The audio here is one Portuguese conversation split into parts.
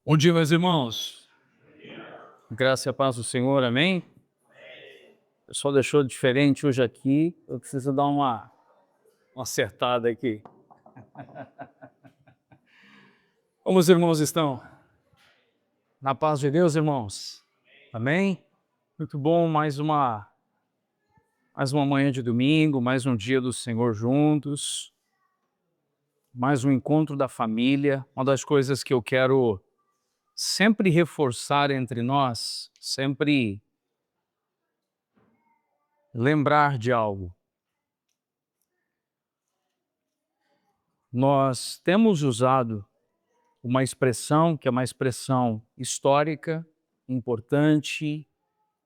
Bom dia, meus irmãos. Graça e a paz do Senhor, amém? O pessoal deixou diferente hoje aqui, eu preciso dar uma acertada aqui. Como os irmãos estão? Na paz de Deus, irmãos? Amém? Muito bom, mais uma manhã de domingo, mais um dia do Senhor juntos, mais um encontro da família. Uma das coisas que eu quero sempre reforçar entre nós, sempre lembrar de algo. Nós temos usado uma expressão que é uma expressão histórica, importante,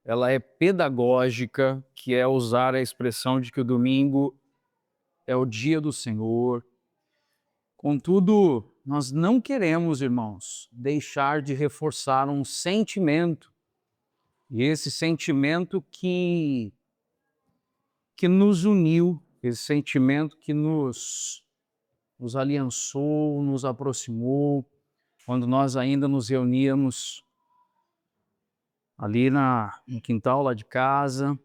ela é pedagógica, que é usar a expressão de que o domingo é o dia do Senhor. Contudo, nós não queremos, irmãos, deixar de reforçar um sentimento, e esse sentimento que nos uniu, esse sentimento que nos aliançou, nos aproximou, quando nós ainda nos reuníamos ali no quintal lá de casa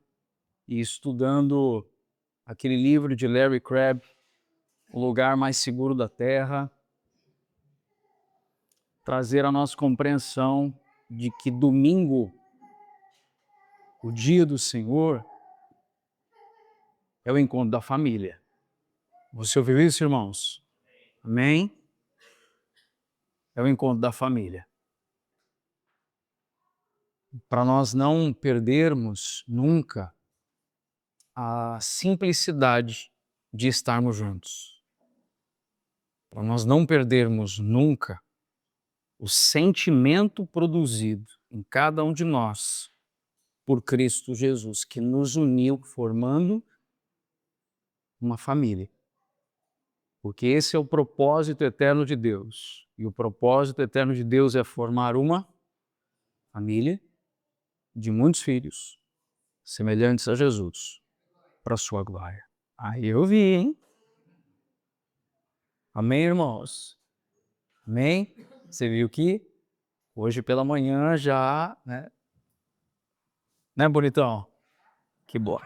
e estudando aquele livro de Larry Crabb, O Lugar Mais Seguro da Terra, trazer a nossa compreensão de que domingo, o dia do Senhor, é o encontro da família. Você ouviu isso, irmãos? Amém? É o encontro da família. Para nós não perdermos nunca a simplicidade de estarmos juntos. Para nós não perdermos nunca o sentimento produzido em cada um de nós por Cristo Jesus, que nos uniu formando uma família. Porque esse é o propósito eterno de Deus. E o propósito eterno de Deus é formar uma família de muitos filhos, semelhantes a Jesus, para a sua glória. Aí eu vi, hein? Amém, irmãos? Amém? Você viu que hoje pela manhã já, né, bonitão? Que bom.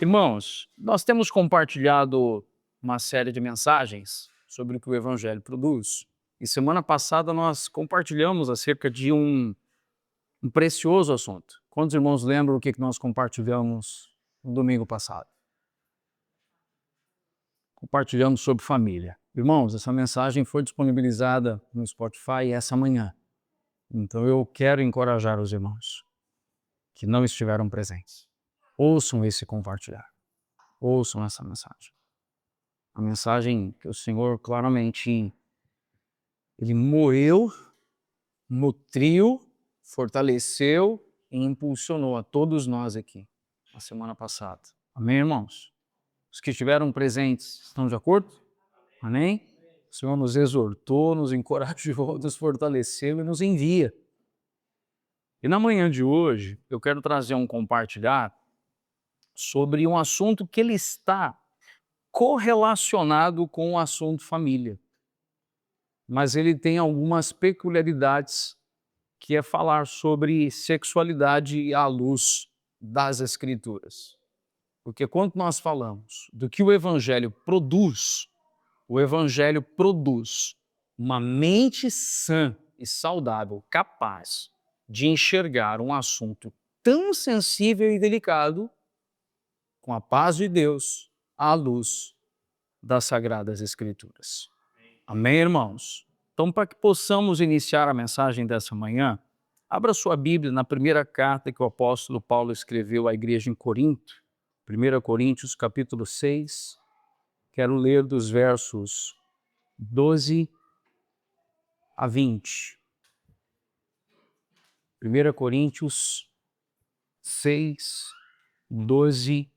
Irmãos, nós temos compartilhado uma série de mensagens sobre o que o Evangelho produz. E semana passada nós compartilhamos acerca de um precioso assunto. Quantos irmãos lembram o que nós compartilhamos no domingo passado? Compartilhamos sobre família. Irmãos, essa mensagem foi disponibilizada no Spotify essa manhã. Então eu quero encorajar os irmãos que não estiveram presentes. Ouçam esse compartilhar. Ouçam essa mensagem. A mensagem que o Senhor claramente, Ele moeu, nutriu, fortaleceu e impulsionou a todos nós aqui na semana passada. Amém, irmãos? Os que estiveram presentes estão de acordo? Amém? O Senhor nos exortou, nos encorajou, nos fortaleceu e nos envia. E na manhã de hoje, eu quero trazer um compartilhar sobre um assunto que ele está correlacionado com o assunto família. Mas ele tem algumas peculiaridades, que é falar sobre sexualidade à luz das Escrituras. Porque quando nós falamos do que o Evangelho produz uma mente sã e saudável, capaz de enxergar um assunto tão sensível e delicado com a paz de Deus à luz das Sagradas Escrituras. Amém, irmãos? Então, para que possamos iniciar a mensagem dessa manhã, abra sua Bíblia na primeira carta que o apóstolo Paulo escreveu à igreja em Corinto, 1 Coríntios capítulo 6, quero ler dos versos 12 a 20. 1 Coríntios 6, 12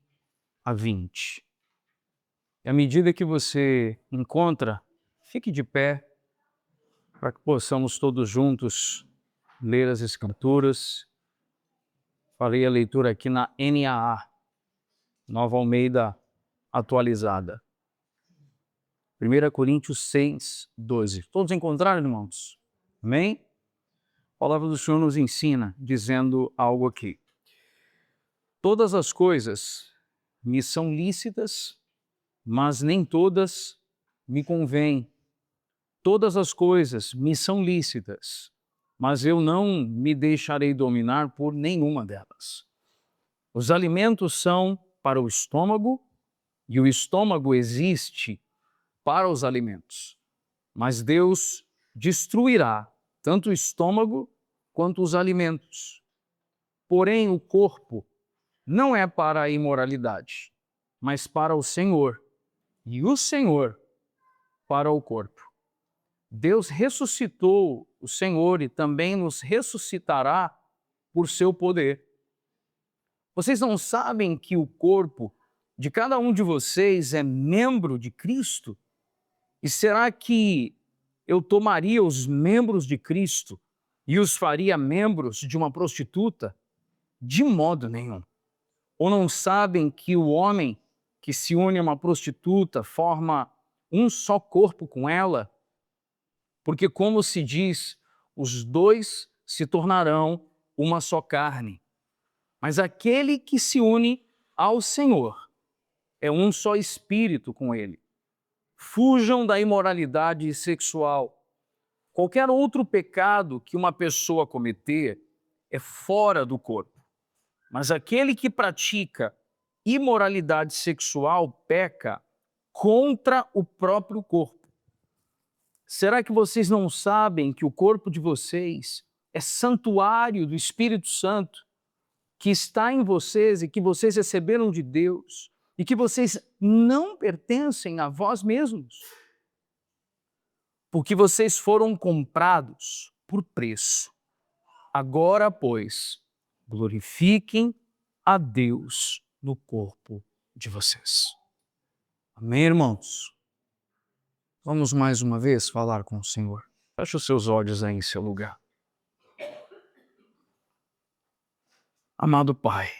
a 20. E à medida que você encontra, fique de pé, para que possamos todos juntos ler as Escrituras. Farei a leitura aqui na NAA, Nova Almeida Atualizada. 1 Coríntios 6, 12. Todos encontraram, irmãos? Amém? A palavra do Senhor nos ensina, dizendo algo aqui. Todas as coisas me são lícitas, mas nem todas me convêm. Todas as coisas me são lícitas, mas eu não me deixarei dominar por nenhuma delas. Os alimentos são para o estômago e o estômago existe para os alimentos. Mas Deus destruirá tanto o estômago quanto os alimentos. Porém, o corpo não é para a imoralidade, mas para o Senhor, e o Senhor para o corpo. Deus ressuscitou o Senhor e também nos ressuscitará por seu poder. Vocês não sabem que o corpo de cada um de vocês é membro de Cristo? E será que eu tomaria os membros de Cristo e os faria membros de uma prostituta? De modo nenhum. Ou não sabem que o homem que se une a uma prostituta forma um só corpo com ela? Porque, como se diz, os dois se tornarão uma só carne. Mas aquele que se une ao Senhor é um só espírito com ele. Fujam da imoralidade sexual. Qualquer outro pecado que uma pessoa cometer é fora do corpo. Mas aquele que pratica imoralidade sexual peca contra o próprio corpo. Será que vocês não sabem que o corpo de vocês é santuário do Espírito Santo, que está em vocês e que vocês receberam de Deus, e que vocês não pertencem a vós mesmos? Porque vocês foram comprados por preço. Agora, pois, glorifiquem a Deus no corpo de vocês. Amém, irmãos? Vamos mais uma vez falar com o Senhor. Feche os seus olhos aí em seu lugar. Amado Pai,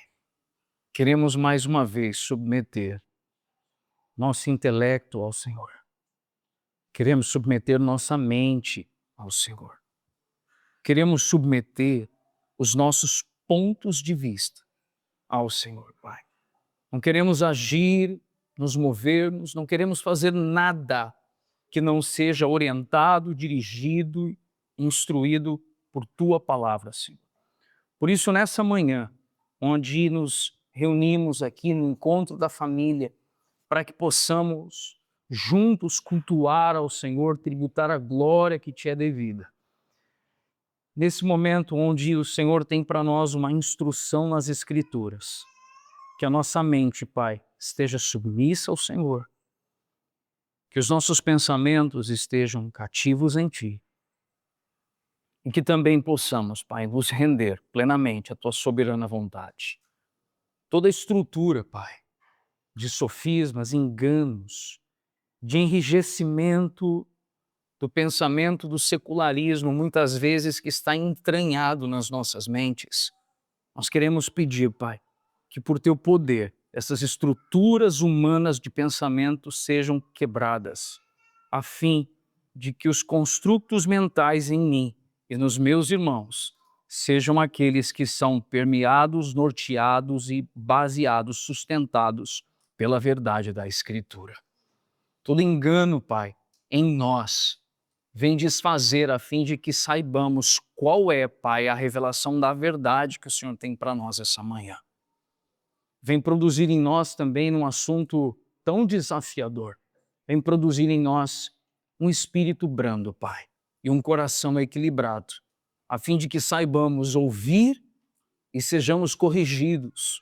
queremos mais uma vez submeter nosso intelecto ao Senhor. Queremos submeter nossa mente ao Senhor. Queremos submeter os nossos pontos de vista ao Senhor, Pai. Não queremos agir, nos movermos, não queremos fazer nada que não seja orientado, dirigido, instruído por Tua palavra, Senhor. Por isso, nessa manhã, onde nos reunimos aqui no encontro da família, para que possamos juntos cultuar ao Senhor, tributar a glória que Te é devida. Nesse momento onde o Senhor tem para nós uma instrução nas Escrituras, que a nossa mente, Pai, esteja submissa ao Senhor, que os nossos pensamentos estejam cativos em Ti, e que também possamos, Pai, nos render plenamente à Tua soberana vontade. Toda a estrutura, Pai, de sofismas, enganos, de enrijecimento do pensamento do secularismo, muitas vezes que está entranhado nas nossas mentes, nós queremos pedir, Pai, que por Teu poder, essas estruturas humanas de pensamento sejam quebradas, a fim de que os construtos mentais em mim e nos meus irmãos sejam aqueles que são permeados, norteados e baseados, sustentados pela verdade da Escritura. Todo engano, Pai, em nós, vem desfazer a fim de que saibamos qual é, Pai, a revelação da verdade que o Senhor tem para nós essa manhã. Vem produzir em nós também um assunto tão desafiador. Vem produzir em nós um espírito brando, Pai, e um coração equilibrado, a fim de que saibamos ouvir e sejamos corrigidos.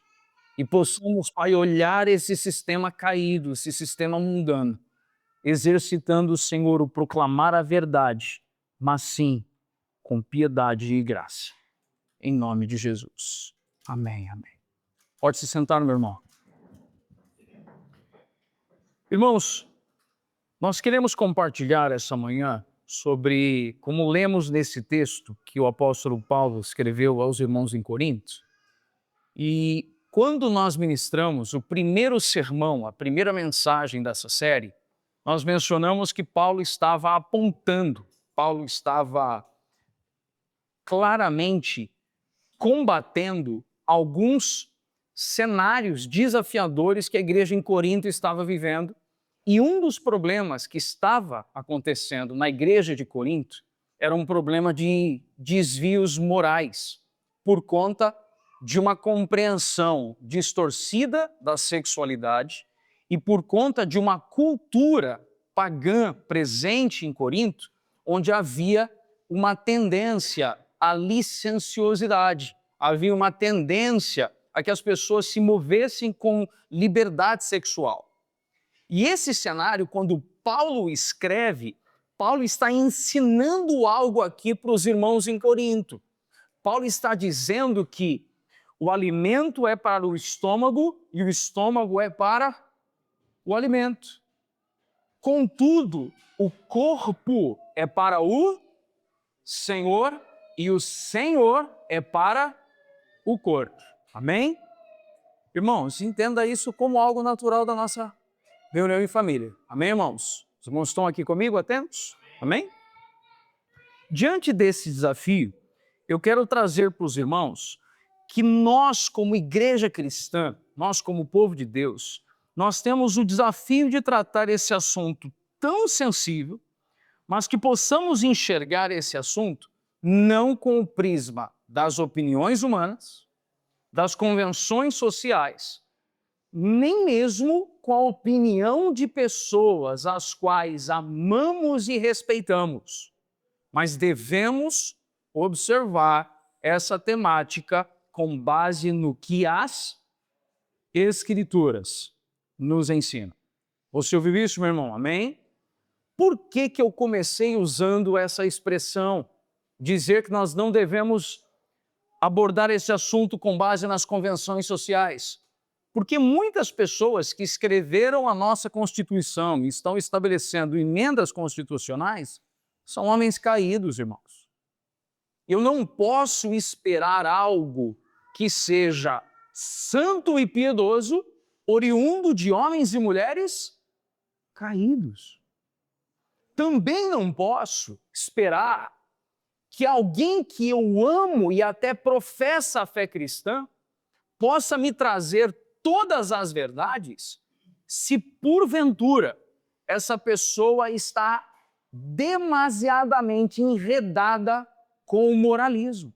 E possamos, Pai, olhar esse sistema caído, esse sistema mundano, exercitando, Senhor, o proclamar a verdade, mas sim com piedade e graça. Em nome de Jesus. Amém, amém. Pode se sentar, meu irmão. Irmãos, nós queremos compartilhar essa manhã sobre como lemos nesse texto que o apóstolo Paulo escreveu aos irmãos em Corinto. E quando nós ministramos o primeiro sermão, a primeira mensagem dessa série, nós mencionamos que Paulo estava apontando, Paulo estava claramente combatendo alguns cenários desafiadores que a igreja em Corinto estava vivendo. E um dos problemas que estava acontecendo na igreja de Corinto era um problema de desvios morais, por conta de uma compreensão distorcida da sexualidade e por conta de uma cultura pagã presente em Corinto, onde havia uma tendência à licenciosidade, havia uma tendência a que as pessoas se movessem com liberdade sexual. E esse cenário, quando Paulo escreve, Paulo está ensinando algo aqui para os irmãos em Corinto. Paulo está dizendo que o alimento é para o estômago e o estômago é para o alimento. Contudo, o corpo é para o Senhor e o Senhor é para o corpo. Amém? Irmãos, entenda isso como algo natural da nossa reunião em família. Amém, irmãos? Os irmãos estão aqui comigo, atentos? Amém? Diante desse desafio, eu quero trazer para os irmãos que nós, como igreja cristã, nós como povo de Deus, nós temos o desafio de tratar esse assunto tão sensível, mas que possamos enxergar esse assunto não com o prisma das opiniões humanas, das convenções sociais, nem mesmo com a opinião de pessoas as quais amamos e respeitamos, mas devemos observar essa temática com base no que as Escrituras nos ensinam. Você ouviu isso, meu irmão? Amém? Por que eu comecei usando essa expressão, dizer que nós não devemos abordar esse assunto com base nas convenções sociais? Porque muitas pessoas que escreveram a nossa Constituição e estão estabelecendo emendas constitucionais são homens caídos, irmãos. Eu não posso esperar algo que seja santo e piedoso, oriundo de homens e mulheres caídos. Também não posso esperar que alguém que eu amo e até professa a fé cristã possa me trazer todas as verdades se porventura essa pessoa está demasiadamente enredada com o moralismo.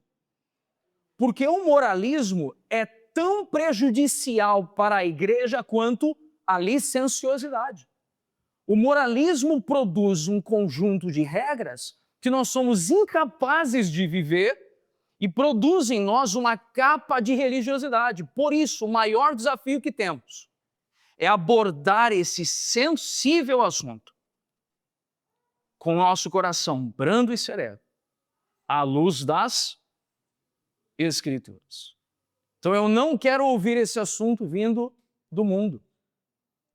Porque o moralismo é tão prejudicial para a igreja quanto a licenciosidade. O moralismo produz um conjunto de regras que nós somos incapazes de viver e produz em nós uma capa de religiosidade. Por isso, o maior desafio que temos é abordar esse sensível assunto com o nosso coração brando e sereno, à luz das Escrituras. Então eu não quero ouvir esse assunto vindo do mundo.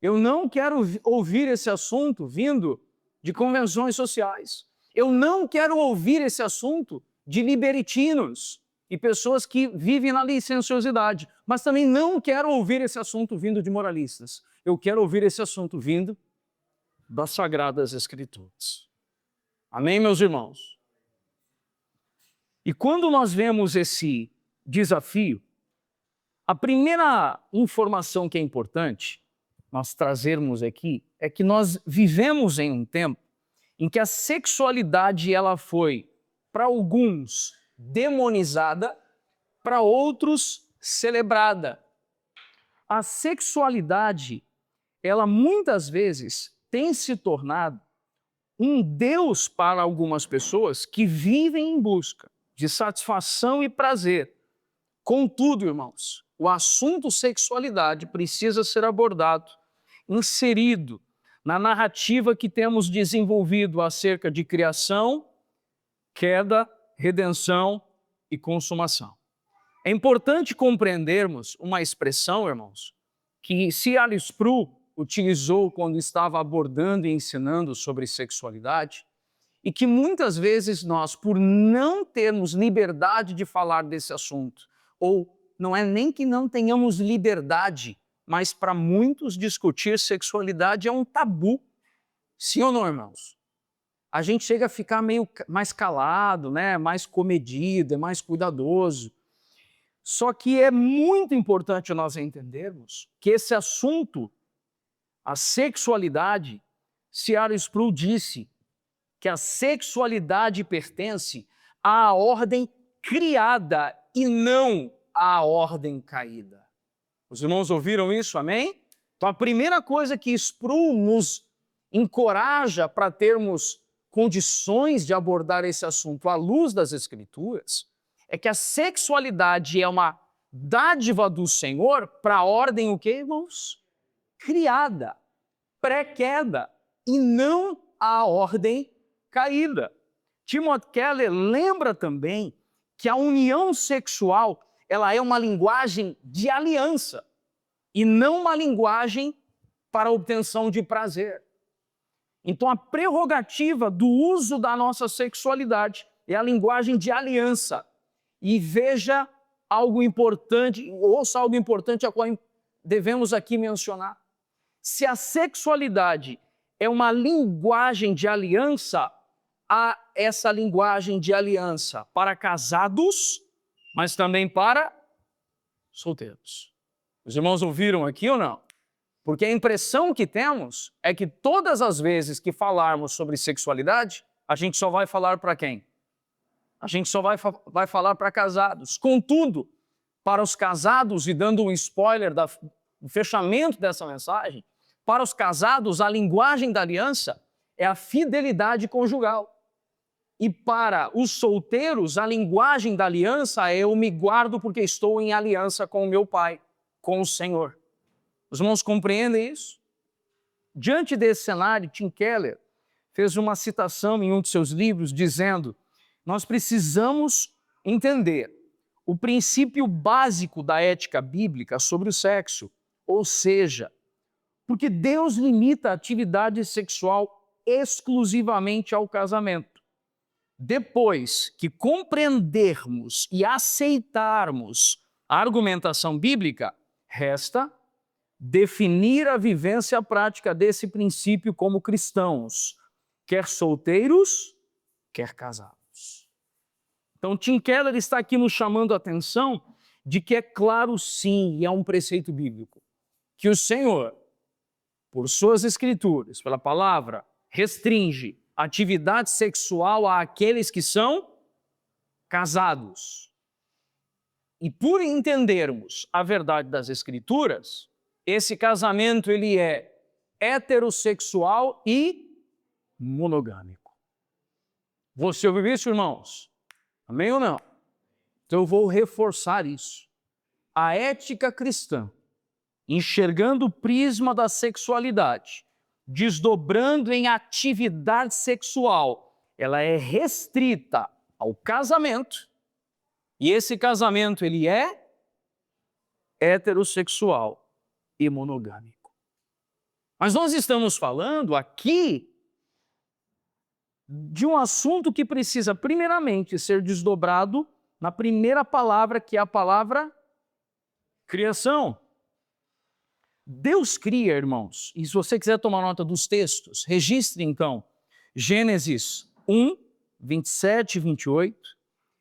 Eu não quero ouvir esse assunto vindo de convenções sociais. Eu não quero ouvir esse assunto de libertinos e pessoas que vivem na licenciosidade. Mas também não quero ouvir esse assunto vindo de moralistas. Eu quero ouvir esse assunto vindo das Sagradas Escrituras. Amém, meus irmãos? E quando nós vemos esse desafio, a primeira informação que é importante nós trazermos aqui é que nós vivemos em um tempo em que a sexualidade ela foi, para alguns, demonizada, para outros, celebrada. A sexualidade, ela muitas vezes tem se tornado um Deus para algumas pessoas que vivem em busca de satisfação e prazer. Contudo, irmãos, o assunto sexualidade precisa ser abordado, inserido na narrativa que temos desenvolvido acerca de criação, queda, redenção e consumação. É importante compreendermos uma expressão, irmãos, que C.S. Spru utilizou quando estava abordando e ensinando sobre sexualidade, e que muitas vezes nós, por não termos liberdade de falar desse assunto, ou não é nem que não tenhamos liberdade, mas para muitos discutir sexualidade é um tabu. Sim ou não, irmãos? A gente chega a ficar meio mais calado, né? Mais comedido, é mais cuidadoso. Só que é muito importante nós entendermos que esse assunto, a sexualidade, C.R. Sproul disse que a sexualidade pertence à ordem criada e não à ordem caída. Os irmãos ouviram isso, amém? Então a primeira coisa que Sproul nos encoraja para termos condições de abordar esse assunto à luz das Escrituras é que a sexualidade é uma dádiva do Senhor para a ordem o quê, irmãos? Criada, pré-queda, e não a ordem caída. Timothy Keller lembra também que a união sexual ela é uma linguagem de aliança e não uma linguagem para a obtenção de prazer. Então a prerrogativa do uso da nossa sexualidade é a linguagem de aliança. E veja algo importante, ouça algo importante a qual devemos aqui mencionar. Se a sexualidade é uma linguagem de aliança, há essa linguagem de aliança para casados, mas também para solteiros. Os irmãos ouviram aqui ou não? Porque a impressão que temos é que todas as vezes que falarmos sobre sexualidade, a gente só vai falar para quem? A gente só vai falar para casados. Contudo, para os casados, e dando um spoiler do fechamento dessa mensagem, para os casados, a linguagem da aliança é a fidelidade conjugal. E para os solteiros, a linguagem da aliança é eu me guardo porque estou em aliança com o meu Pai, com o Senhor. Os irmãos compreendem isso? Diante desse cenário, Tim Keller fez uma citação em um de seus livros dizendo: nós precisamos entender o princípio básico da ética bíblica sobre o sexo, ou seja, porque Deus limita a atividade sexual exclusivamente ao casamento. Depois que compreendermos e aceitarmos a argumentação bíblica, resta definir a vivência prática desse princípio como cristãos, quer solteiros, quer casados. Então, Tim Keller está aqui nos chamando a atenção de que é claro sim, e é um preceito bíblico, que o Senhor, por suas escrituras, pela palavra, restringe atividade sexual àqueles que são casados. E por entendermos a verdade das escrituras, esse casamento ele é heterossexual e monogâmico. Você ouviu isso, irmãos? Amém ou não? Então eu vou reforçar isso. A ética cristã, enxergando o prisma da sexualidade, desdobrando em atividade sexual, ela é restrita ao casamento, e esse casamento ele é heterossexual e monogâmico. Mas nós estamos falando aqui de um assunto que precisa primeiramente ser desdobrado na primeira palavra, que é a palavra criação. Deus cria, irmãos, e se você quiser tomar nota dos textos, registre então Gênesis 1, 27 e 28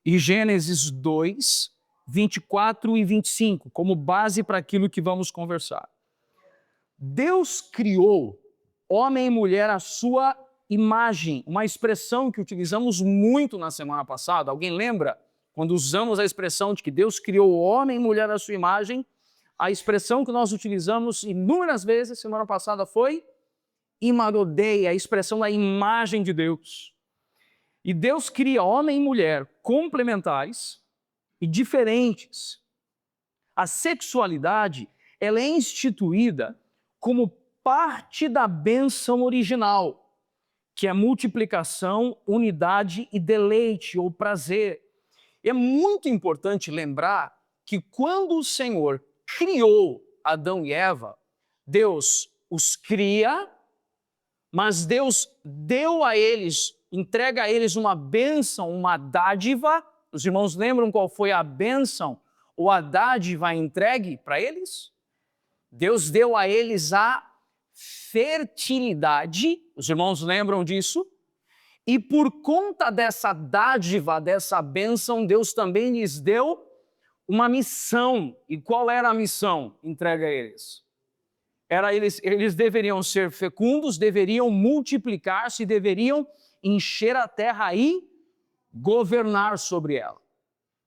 e Gênesis 2, 24 e 25, como base para aquilo que vamos conversar. Deus criou homem e mulher à sua imagem, uma expressão que utilizamos muito na semana passada. Alguém lembra quando usamos a expressão de que Deus criou homem e mulher à sua imagem? A expressão que nós utilizamos inúmeras vezes semana passada foi imagodei, a expressão da imagem de Deus. E Deus cria homem e mulher complementares e diferentes. A sexualidade, ela é instituída como parte da bênção original, que é multiplicação, unidade e deleite ou prazer. É muito importante lembrar que quando o Senhor criou Adão e Eva, Deus os cria, mas Deus deu a eles, entrega a eles uma bênção, uma dádiva. Os irmãos lembram qual foi a bênção ou a dádiva entregue para eles? Deus deu a eles a fertilidade, os irmãos lembram disso? E por conta dessa dádiva, dessa bênção, Deus também lhes deu uma missão. E qual era a missão entregue a eles? Eles deveriam ser fecundos, deveriam multiplicar-se, deveriam encher a terra e governar sobre ela.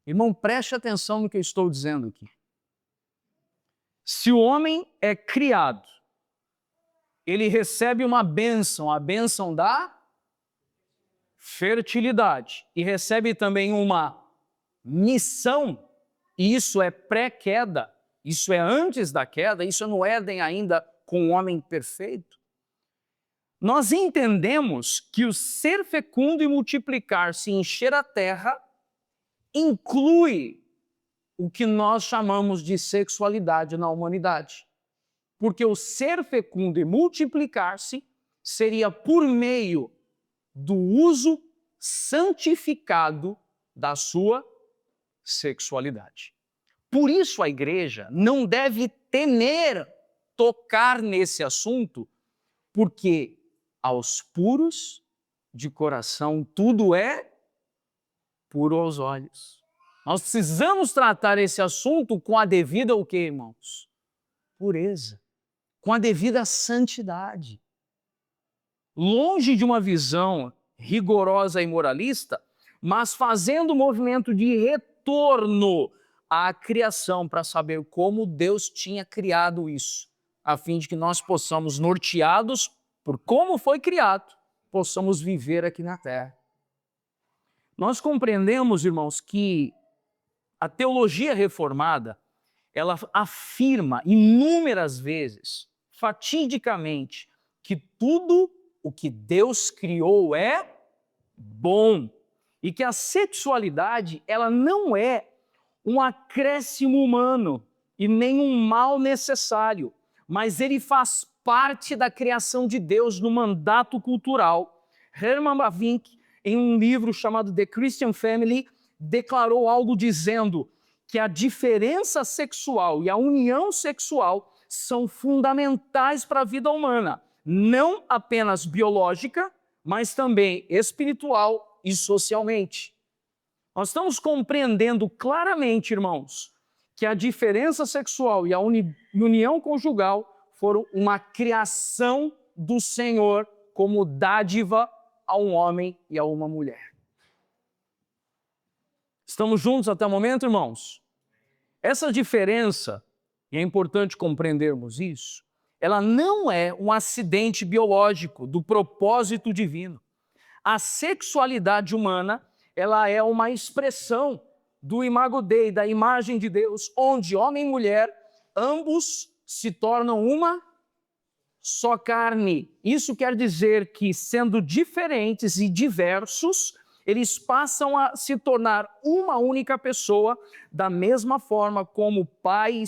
Irmão, preste atenção no que eu estou dizendo aqui. Se o homem é criado, ele recebe uma bênção, a bênção da fertilidade, e recebe também uma missão, e isso é pré-queda, isso é antes da queda, isso é no Éden ainda com o homem perfeito. Nós entendemos que o ser fecundo e multiplicar-se e encher a terra inclui o que nós chamamos de sexualidade na humanidade. Porque o ser fecundo e multiplicar-se seria por meio do uso santificado da sua sexualidade. Por isso a igreja não deve temer tocar nesse assunto, porque aos puros de coração tudo é puro aos olhos. Nós precisamos tratar esse assunto com a devida o quê, irmãos? Pureza, com a devida santidade. Longe de uma visão rigorosa e moralista, mas fazendo um movimento de retorno à criação para saber como Deus tinha criado isso, a fim de que nós possamos, norteados por como foi criado, possamos viver aqui na terra. Nós compreendemos, irmãos, que a teologia reformada, ela afirma inúmeras vezes, fatidicamente, que tudo o que Deus criou é bom e que a sexualidade, ela não é um acréscimo humano e nem um mal necessário, mas ele faz parte da criação de Deus no mandato cultural. Herman Bavinck, em um livro chamado The Christian Family, declarou algo dizendo que a diferença sexual e a união sexual são fundamentais para a vida humana, não apenas biológica, mas também espiritual e socialmente. Nós estamos compreendendo claramente, irmãos, que a diferença sexual e a união conjugal foram uma criação do Senhor como dádiva a um homem e a uma mulher. Estamos juntos até o momento, irmãos? Essa diferença, e é importante compreendermos isso, ela não é um acidente biológico do propósito divino. A sexualidade humana, ela é uma expressão do imago Dei, da imagem de Deus, onde homem e mulher, ambos se tornam uma só carne. Isso quer dizer que, sendo diferentes e diversos, eles passam a se tornar uma única pessoa, da mesma forma como o Pai,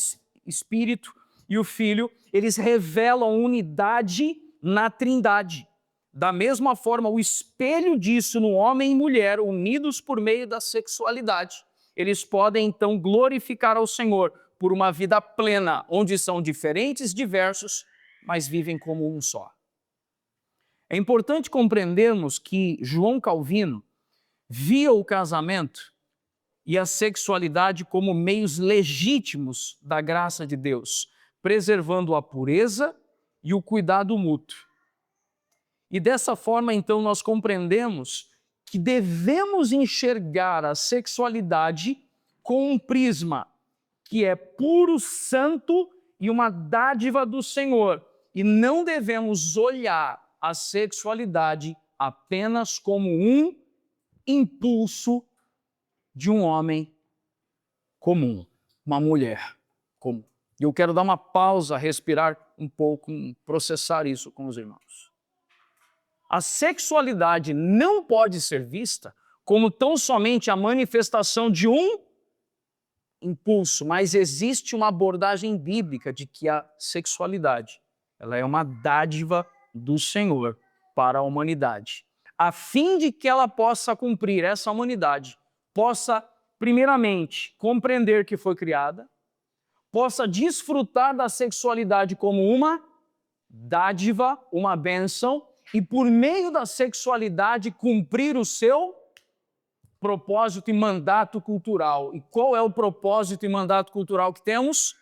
Espírito e o Filho, eles revelam unidade na Trindade. Da mesma forma, o espelho disso no homem e mulher, unidos por meio da sexualidade, eles podem então glorificar ao Senhor por uma vida plena, onde são diferentes, diversos, mas vivem como um só. É importante compreendermos que João Calvino via o casamento e a sexualidade como meios legítimos da graça de Deus, preservando a pureza e o cuidado mútuo. E dessa forma, então, nós compreendemos que devemos enxergar a sexualidade com um prisma que é puro, santo e uma dádiva do Senhor. E não devemos olhar a sexualidade apenas como um impulso de um homem comum, uma mulher comum. E eu quero dar uma pausa, respirar um pouco, processar isso com os irmãos. A sexualidade não pode ser vista como tão somente a manifestação de um impulso, mas existe uma abordagem bíblica de que a sexualidade, ela é uma dádiva do Senhor para a humanidade, a fim de que ela possa cumprir, essa humanidade possa, primeiramente, compreender que foi criada, possa desfrutar da sexualidade como uma dádiva, uma bênção, e por meio da sexualidade cumprir o seu propósito e mandato cultural. E qual é o propósito e mandato cultural que temos?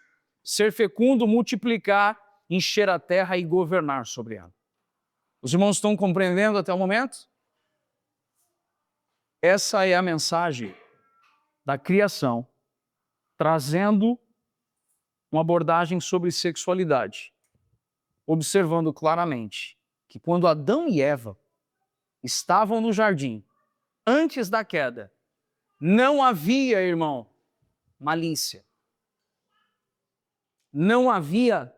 Ser fecundo, multiplicar, encher a terra e governar sobre ela. Os irmãos estão compreendendo até o momento? Essa é a mensagem da criação, trazendo uma abordagem sobre sexualidade, observando claramente que quando Adão e Eva estavam no jardim, antes da queda, não havia, irmão, malícia. Não havia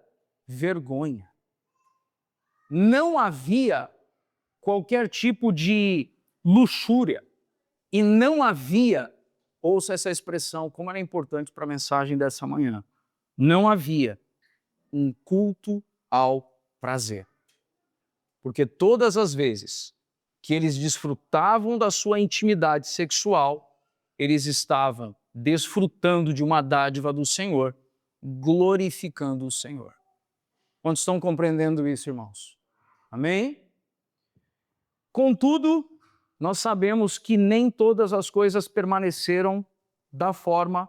vergonha. Não havia qualquer tipo de luxúria. E não havia, ouça essa expressão, como era importante para a mensagem dessa manhã, não havia um culto ao prazer. Porque todas as vezes que eles desfrutavam da sua intimidade sexual, eles estavam desfrutando de uma dádiva do Senhor, glorificando o Senhor. Quantos estão compreendendo isso, irmãos? Amém? Contudo, nós sabemos que nem todas as coisas permaneceram da forma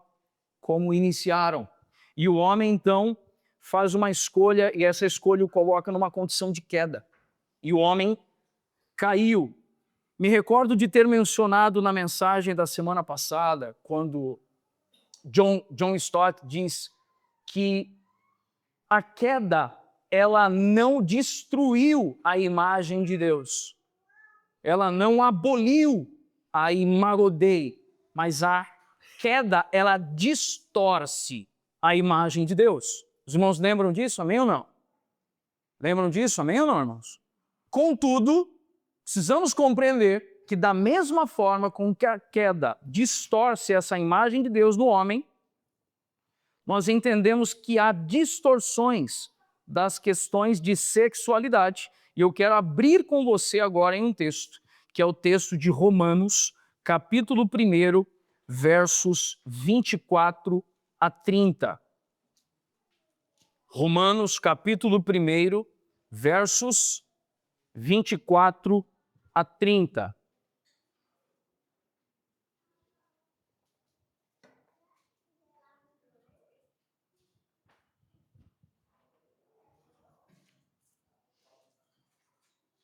como iniciaram. E o homem, então, faz uma escolha e essa escolha o coloca numa condição de queda. E o homem caiu. Me recordo de ter mencionado na mensagem da semana passada, quando John Stott diz que a queda, ela não destruiu a imagem de Deus. Ela não aboliu a imago Dei, mas a queda, ela distorce a imagem de Deus. Os irmãos lembram disso, amém ou não? Lembram disso, amém ou não, irmãos? Contudo, precisamos compreender que da mesma forma com que a queda distorce essa imagem de Deus no homem, nós entendemos que há distorções das questões de sexualidade. E eu quero abrir com você agora em um texto, que é o texto de Romanos, capítulo 1, versos 24 a 30. Romanos, capítulo 1, versos 24 a 30.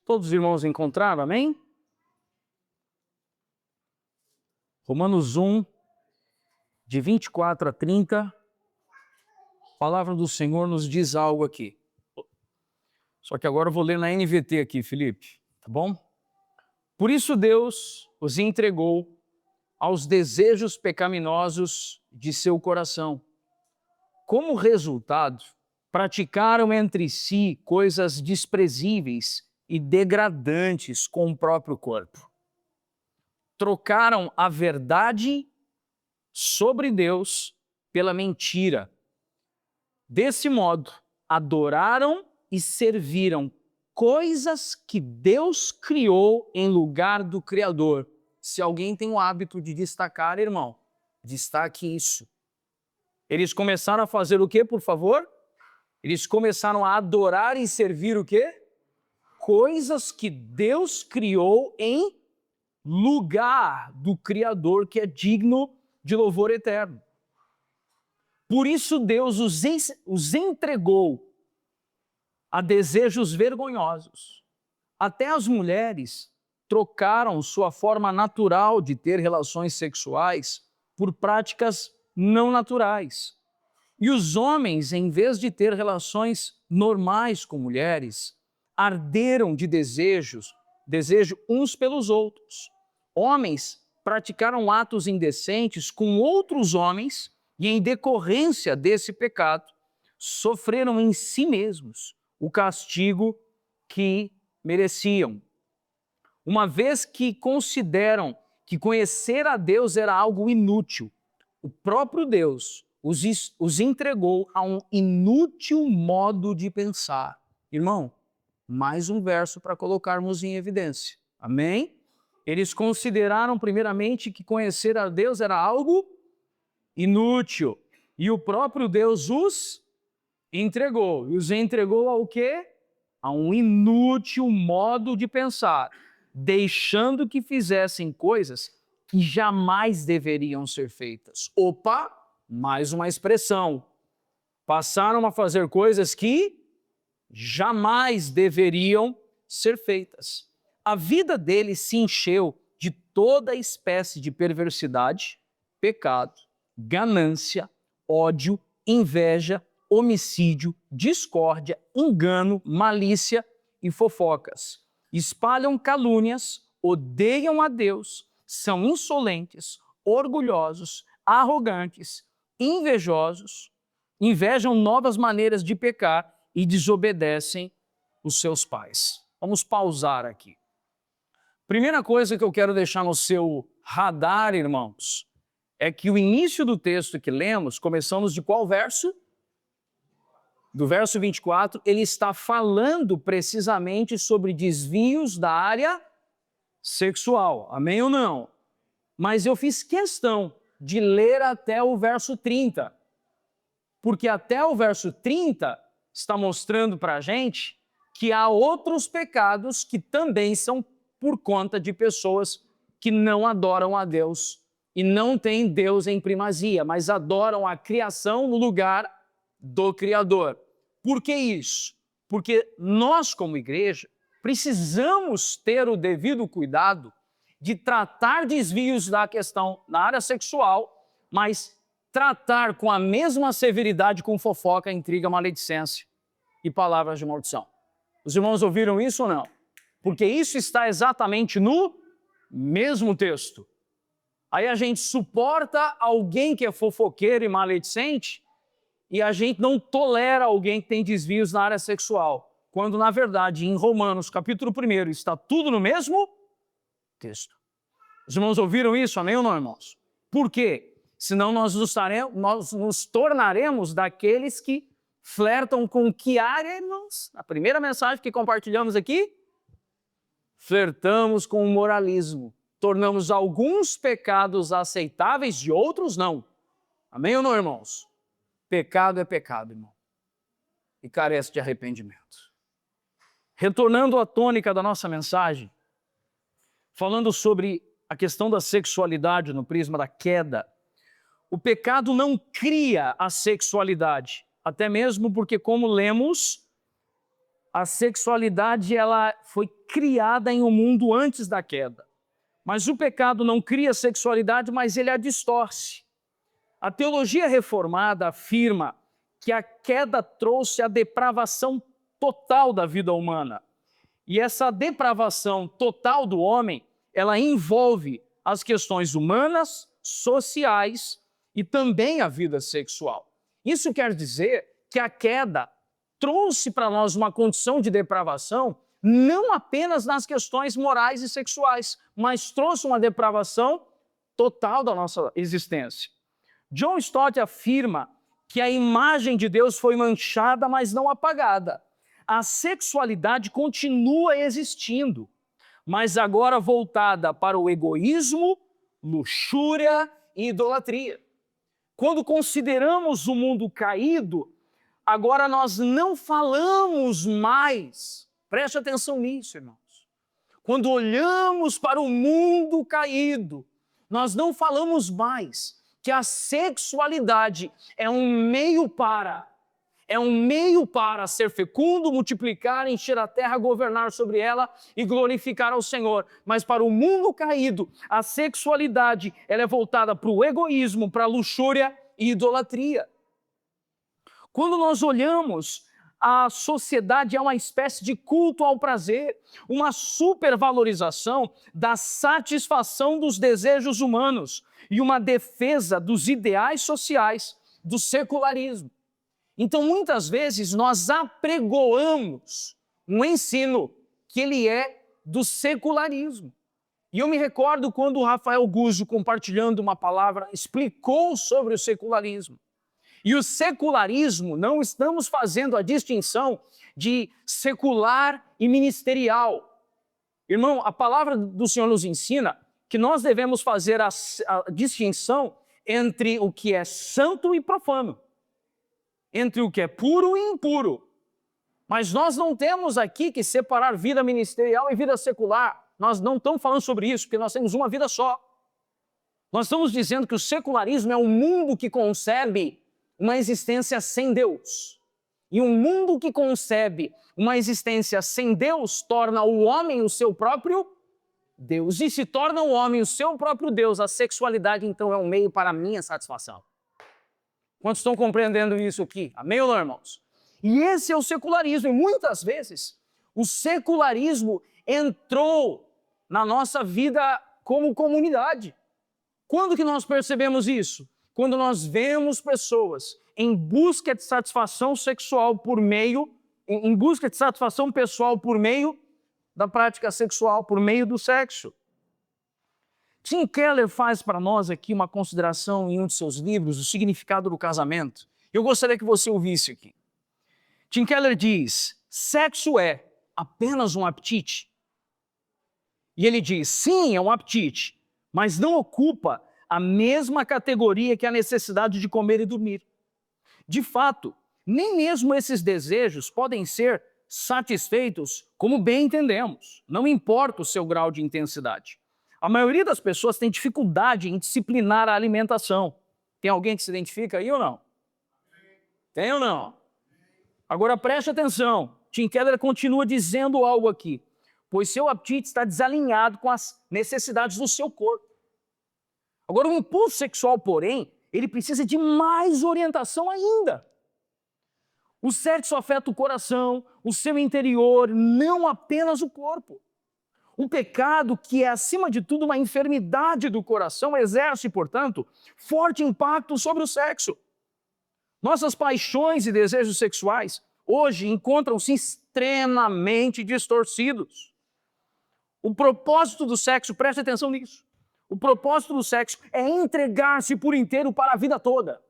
Todos os irmãos encontraram, amém? Romanos 1, de 24 a 30, a palavra do Senhor nos diz algo aqui. Só que agora eu vou ler na NVT aqui, Felipe, tá bom? Por isso Deus os entregou aos desejos pecaminosos de seu coração. Como resultado, praticaram entre si coisas desprezíveis e degradantes com o próprio corpo. Trocaram a verdade sobre Deus pela mentira. Desse modo, adoraram e serviram coisas que Deus criou em lugar do Criador. Se alguém tem o hábito de destacar, irmão, destaque isso. Eles começaram a fazer o quê, por favor? Eles começaram a adorar e servir o quê? Coisas que Deus criou em lugar do Criador, que é digno de louvor eterno. Por isso Deus os entregou a desejos vergonhosos. Até as mulheres trocaram sua forma natural de ter relações sexuais por práticas não naturais. E os homens, em vez de ter relações normais com mulheres, arderam de desejo uns pelos outros. Homens praticaram atos indecentes com outros homens e, em decorrência desse pecado, sofreram em si mesmos o castigo que mereciam. Uma vez que consideram que conhecer a Deus era algo inútil, o próprio Deus os entregou a um inútil modo de pensar. Irmão, mais um verso para colocarmos em evidência. Amém? Eles consideraram primeiramente que conhecer a Deus era algo inútil. E o próprio Deus os entregou. E os entregou ao quê? a um inútil modo de pensar, deixando que fizessem coisas que jamais deveriam ser feitas. Opa, mais uma expressão. Passaram a fazer coisas que jamais deveriam ser feitas. A vida deles se encheu de toda espécie de perversidade, pecado, ganância, ódio, inveja, homicídio, discórdia, engano, malícia e fofocas. Espalham calúnias, odeiam a Deus, são insolentes, orgulhosos, arrogantes, invejosos, invejam novas maneiras de pecar e desobedecem os seus pais. Vamos pausar aqui. Primeira coisa que eu quero deixar no seu radar, irmãos, é que o início do texto que lemos, começamos de qual verso? Do verso 24, ele está falando precisamente sobre desvios da área sexual. Amém ou não? Mas eu fiz questão de ler até o verso 30, porque até o verso 30 está mostrando para a gente que há outros pecados que também são por conta de pessoas que não adoram a Deus e não têm Deus em primazia, mas adoram a criação no lugar do Criador. Por que isso? Porque nós, como igreja, precisamos ter o devido cuidado de tratar desvios da questão na área sexual, mas tratar com a mesma severidade com fofoca, intriga, maledicência e palavras de maldição. Os irmãos ouviram isso ou não? Porque isso está exatamente no mesmo texto. Aí a gente suporta alguém que é fofoqueiro e maledicente e a gente não tolera alguém que tem desvios na área sexual, quando na verdade em Romanos capítulo 1 está tudo no mesmo texto. Os irmãos ouviram isso, amém ou não, irmãos? Por quê? Senão nós nos tornaremos daqueles que flertam com que área, irmãos? A primeira mensagem que compartilhamos aqui, flertamos com o moralismo. Tornamos alguns pecados aceitáveis e outros não. Amém ou não, irmãos? Pecado é pecado, irmão. E carece de arrependimento. Retornando à tônica da nossa mensagem, falando sobre a questão da sexualidade no prisma da queda, o pecado não cria a sexualidade, até mesmo porque, como lemos, a sexualidade ela foi criada em um mundo antes da queda. Mas o pecado não cria a sexualidade, mas ele a distorce. A teologia reformada afirma que a queda trouxe a depravação total da vida humana. E essa depravação total do homem, ela envolve as questões humanas, sociais e também a vida sexual. Isso quer dizer que a queda trouxe para nós uma condição de depravação não apenas nas questões morais e sexuais, mas trouxe uma depravação total da nossa existência. John Stott afirma que a imagem de Deus foi manchada, mas não apagada. A sexualidade continua existindo, mas agora voltada para o egoísmo, luxúria e idolatria. Quando consideramos o mundo caído, agora nós não falamos mais, preste atenção nisso, irmãos. Quando olhamos para o mundo caído, nós não falamos mais que a sexualidade é um meio para ser fecundo, multiplicar, encher a terra, governar sobre ela e glorificar ao Senhor. Mas para o mundo caído, a sexualidade ela é voltada para o egoísmo, para a luxúria e idolatria. Quando nós olhamos, a sociedade é uma espécie de culto ao prazer, uma supervalorização da satisfação dos desejos humanos e uma defesa dos ideais sociais, do secularismo. Então, muitas vezes, nós apregoamos um ensino que ele é do secularismo. E eu me recordo quando o Rafael Guzzo, compartilhando uma palavra, explicou sobre o secularismo. E o secularismo, não estamos fazendo a distinção de secular e ministerial. Irmão, a palavra do Senhor nos ensina que nós devemos fazer a distinção entre o que é santo e profano, entre o que é puro e impuro. Mas nós não temos aqui que separar vida ministerial e vida secular. Nós não estamos falando sobre isso, porque nós temos uma vida só. Nós estamos dizendo que o secularismo é um mundo que concebe uma existência sem Deus. E um mundo que concebe uma existência sem Deus torna o homem o seu próprio Deus. E se torna o homem o seu próprio Deus, a sexualidade então é um meio para a minha satisfação. Quantos estão compreendendo isso aqui? Amém ou não, irmãos? E esse é o secularismo. E muitas vezes o secularismo entrou na nossa vida como comunidade. Quando que nós percebemos isso? Quando nós vemos pessoas em busca de satisfação sexual por meio, em busca de satisfação pessoal por meio da prática sexual, por meio do sexo. Tim Keller faz para nós aqui uma consideração em um de seus livros, o significado do casamento. Eu gostaria que você ouvisse aqui. Tim Keller diz, sexo é apenas um apetite? E ele diz, sim, é um apetite, mas não ocupa a mesma categoria que a necessidade de comer e dormir. De fato, nem mesmo esses desejos podem ser satisfeitos como bem entendemos, não importa o seu grau de intensidade. A maioria das pessoas tem dificuldade em disciplinar a alimentação. Tem alguém que se identifica aí ou não? Tem ou não? Agora preste atenção, Tim Keller continua dizendo algo aqui, pois seu apetite está desalinhado com as necessidades do seu corpo. Agora o impulso sexual, porém, ele precisa de mais orientação ainda. O sexo afeta o coração, o seu interior, não apenas o corpo. O pecado, que é acima de tudo uma enfermidade do coração, exerce, portanto, forte impacto sobre o sexo. Nossas paixões e desejos sexuais hoje encontram-se extremamente distorcidos. O propósito do sexo, preste atenção nisso, o propósito do sexo é entregar-se por inteiro para a vida toda.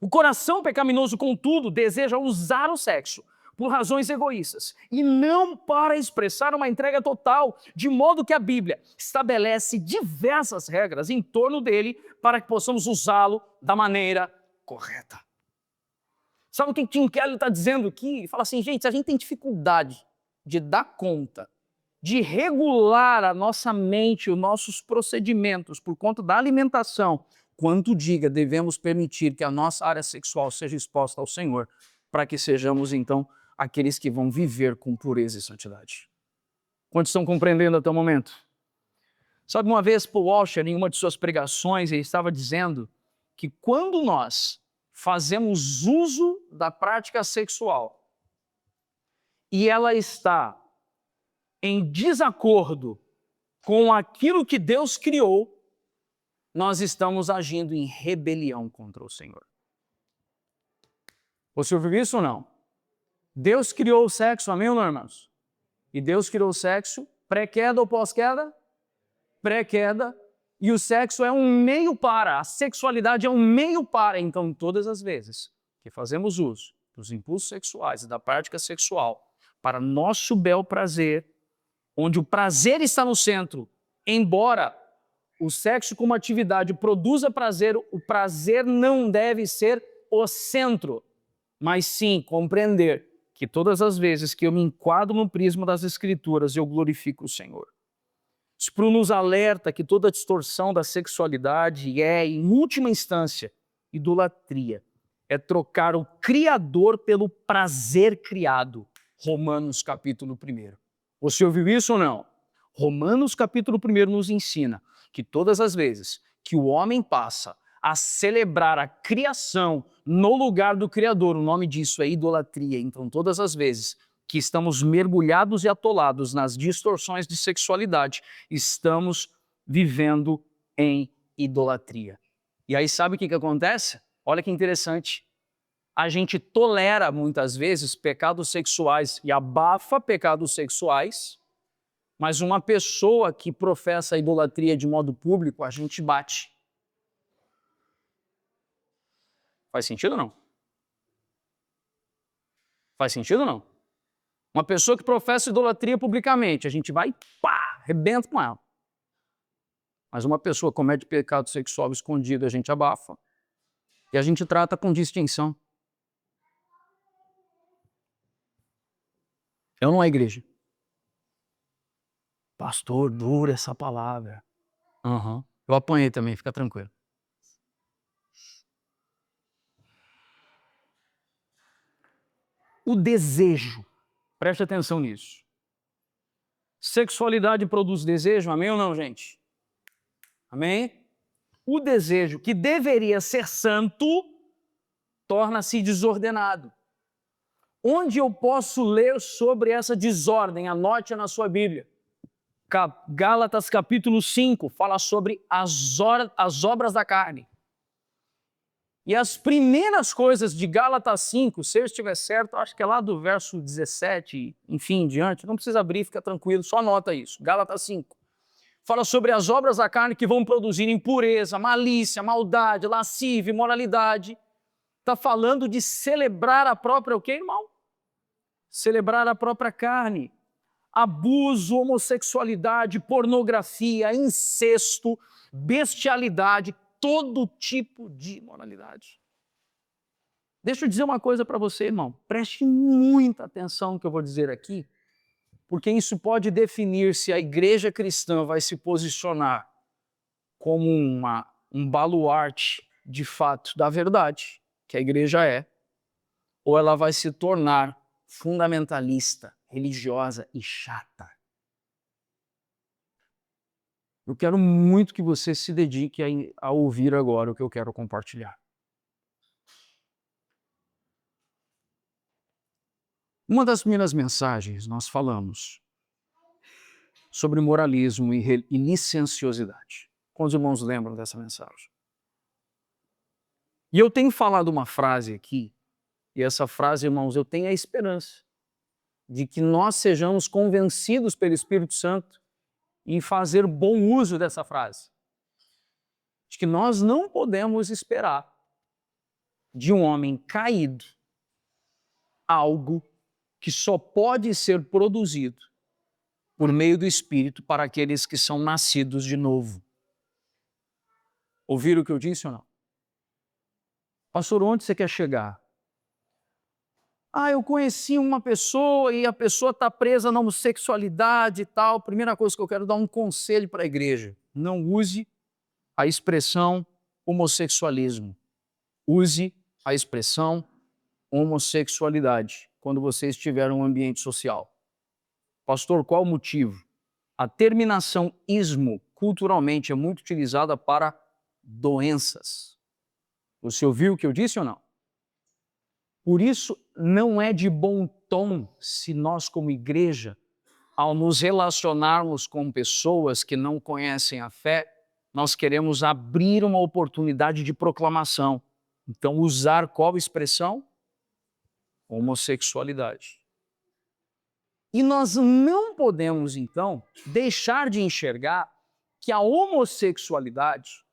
O coração pecaminoso, contudo, deseja usar o sexo por razões egoístas e não para expressar uma entrega total, de modo que a Bíblia estabelece diversas regras em torno dele para que possamos usá-lo da maneira correta. Sabe o que Tim Keller está dizendo aqui? Ele fala assim, gente, se a gente tem dificuldade de dar conta, de regular a nossa mente, os nossos procedimentos por conta da alimentação, quanto diga, devemos permitir que a nossa área sexual seja exposta ao Senhor, para que sejamos, então, aqueles que vão viver com pureza e santidade. Quantos estão compreendendo até o momento? Sabe, uma vez Paul Washer, em uma de suas pregações, ele estava dizendo que quando nós fazemos uso da prática sexual e ela está em desacordo com aquilo que Deus criou, nós estamos agindo em rebelião contra o Senhor. Você ouviu isso ou não? Deus criou o sexo, amém ou não, irmãos? E Deus criou o sexo pré-queda ou pós-queda? Pré-queda. E o sexo é um meio para, a sexualidade é um meio para. Então, todas as vezes que fazemos uso dos impulsos sexuais e da prática sexual para nosso bel prazer, onde o prazer está no centro, embora o sexo como atividade produza prazer, o prazer não deve ser o centro, mas sim compreender que todas as vezes que eu me enquadro no prisma das Escrituras, eu glorifico o Senhor. Spru nos alerta que toda distorção da sexualidade é, em última instância, idolatria. É trocar o Criador pelo prazer criado. Romanos capítulo 1. Você ouviu isso ou não? Romanos capítulo 1 nos ensina que todas as vezes que o homem passa a celebrar a criação no lugar do Criador, o nome disso é idolatria. Então, todas as vezes que estamos mergulhados e atolados nas distorções de sexualidade, estamos vivendo em idolatria. E aí sabe o que acontece? Olha que interessante. A gente tolera muitas vezes pecados sexuais e abafa pecados sexuais, mas uma pessoa que professa a idolatria de modo público, a gente bate. Faz sentido ou não? Faz sentido ou não? Uma pessoa que professa idolatria publicamente, a gente vai e pá, arrebenta com ela. Mas uma pessoa que comete pecado sexual escondido, a gente abafa. E a gente trata com distinção. É ou não é, igreja? Pastor, dura essa palavra. Uhum. Eu apanhei também, fica tranquilo. O desejo, preste atenção nisso. Sexualidade produz desejo, amém ou não, gente? Amém? O desejo que deveria ser santo torna-se desordenado. Onde eu posso ler sobre essa desordem? Anote na sua Bíblia. Gálatas capítulo 5 fala sobre as obras da carne. E as primeiras coisas de Gálatas 5, se eu estiver certo, acho que é lá do verso 17, enfim, em diante, não precisa abrir, fica tranquilo, só anota isso. Gálatas 5. Fala sobre as obras da carne que vão produzir impureza, malícia, maldade, lascívia, imoralidade. Está falando de celebrar a própria, o quê, irmão? Celebrar a própria carne. Abuso, homossexualidade, pornografia, incesto, bestialidade, todo tipo de imoralidade. Deixa eu dizer uma coisa para você, irmão. Preste muita atenção no que eu vou dizer aqui, porque isso pode definir se a igreja cristã vai se posicionar como um baluarte, de fato, da verdade, que a igreja é, ou ela vai se tornar fundamentalista, religiosa e chata. Eu quero muito que você se dedique a ouvir agora o que eu quero compartilhar. Uma das primeiras mensagens nós falamos sobre moralismo e licenciosidade. Quantos irmãos lembram dessa mensagem? E eu tenho falado uma frase aqui, e essa frase, irmãos, eu tenho a esperança de que nós sejamos convencidos pelo Espírito Santo em fazer bom uso dessa frase. De que nós não podemos esperar de um homem caído algo que só pode ser produzido por meio do Espírito para aqueles que são nascidos de novo. Ouviram o que eu disse ou não? Pastor, onde você quer chegar? Eu conheci uma pessoa e a pessoa está presa na homossexualidade e tal. Primeira coisa que eu quero dar um conselho para a igreja. Não use a expressão homossexualismo. Use a expressão homossexualidade quando você estiver em um ambiente social. Pastor, qual o motivo? A terminação ismo culturalmente é muito utilizada para doenças. Você ouviu o que eu disse ou não? Por isso, não é de bom tom se nós, como igreja, ao nos relacionarmos com pessoas que não conhecem a fé, nós queremos abrir uma oportunidade de proclamação. Então, usar qual expressão? Homossexualidade. E nós não podemos, então, deixar de enxergar que a homossexualidade,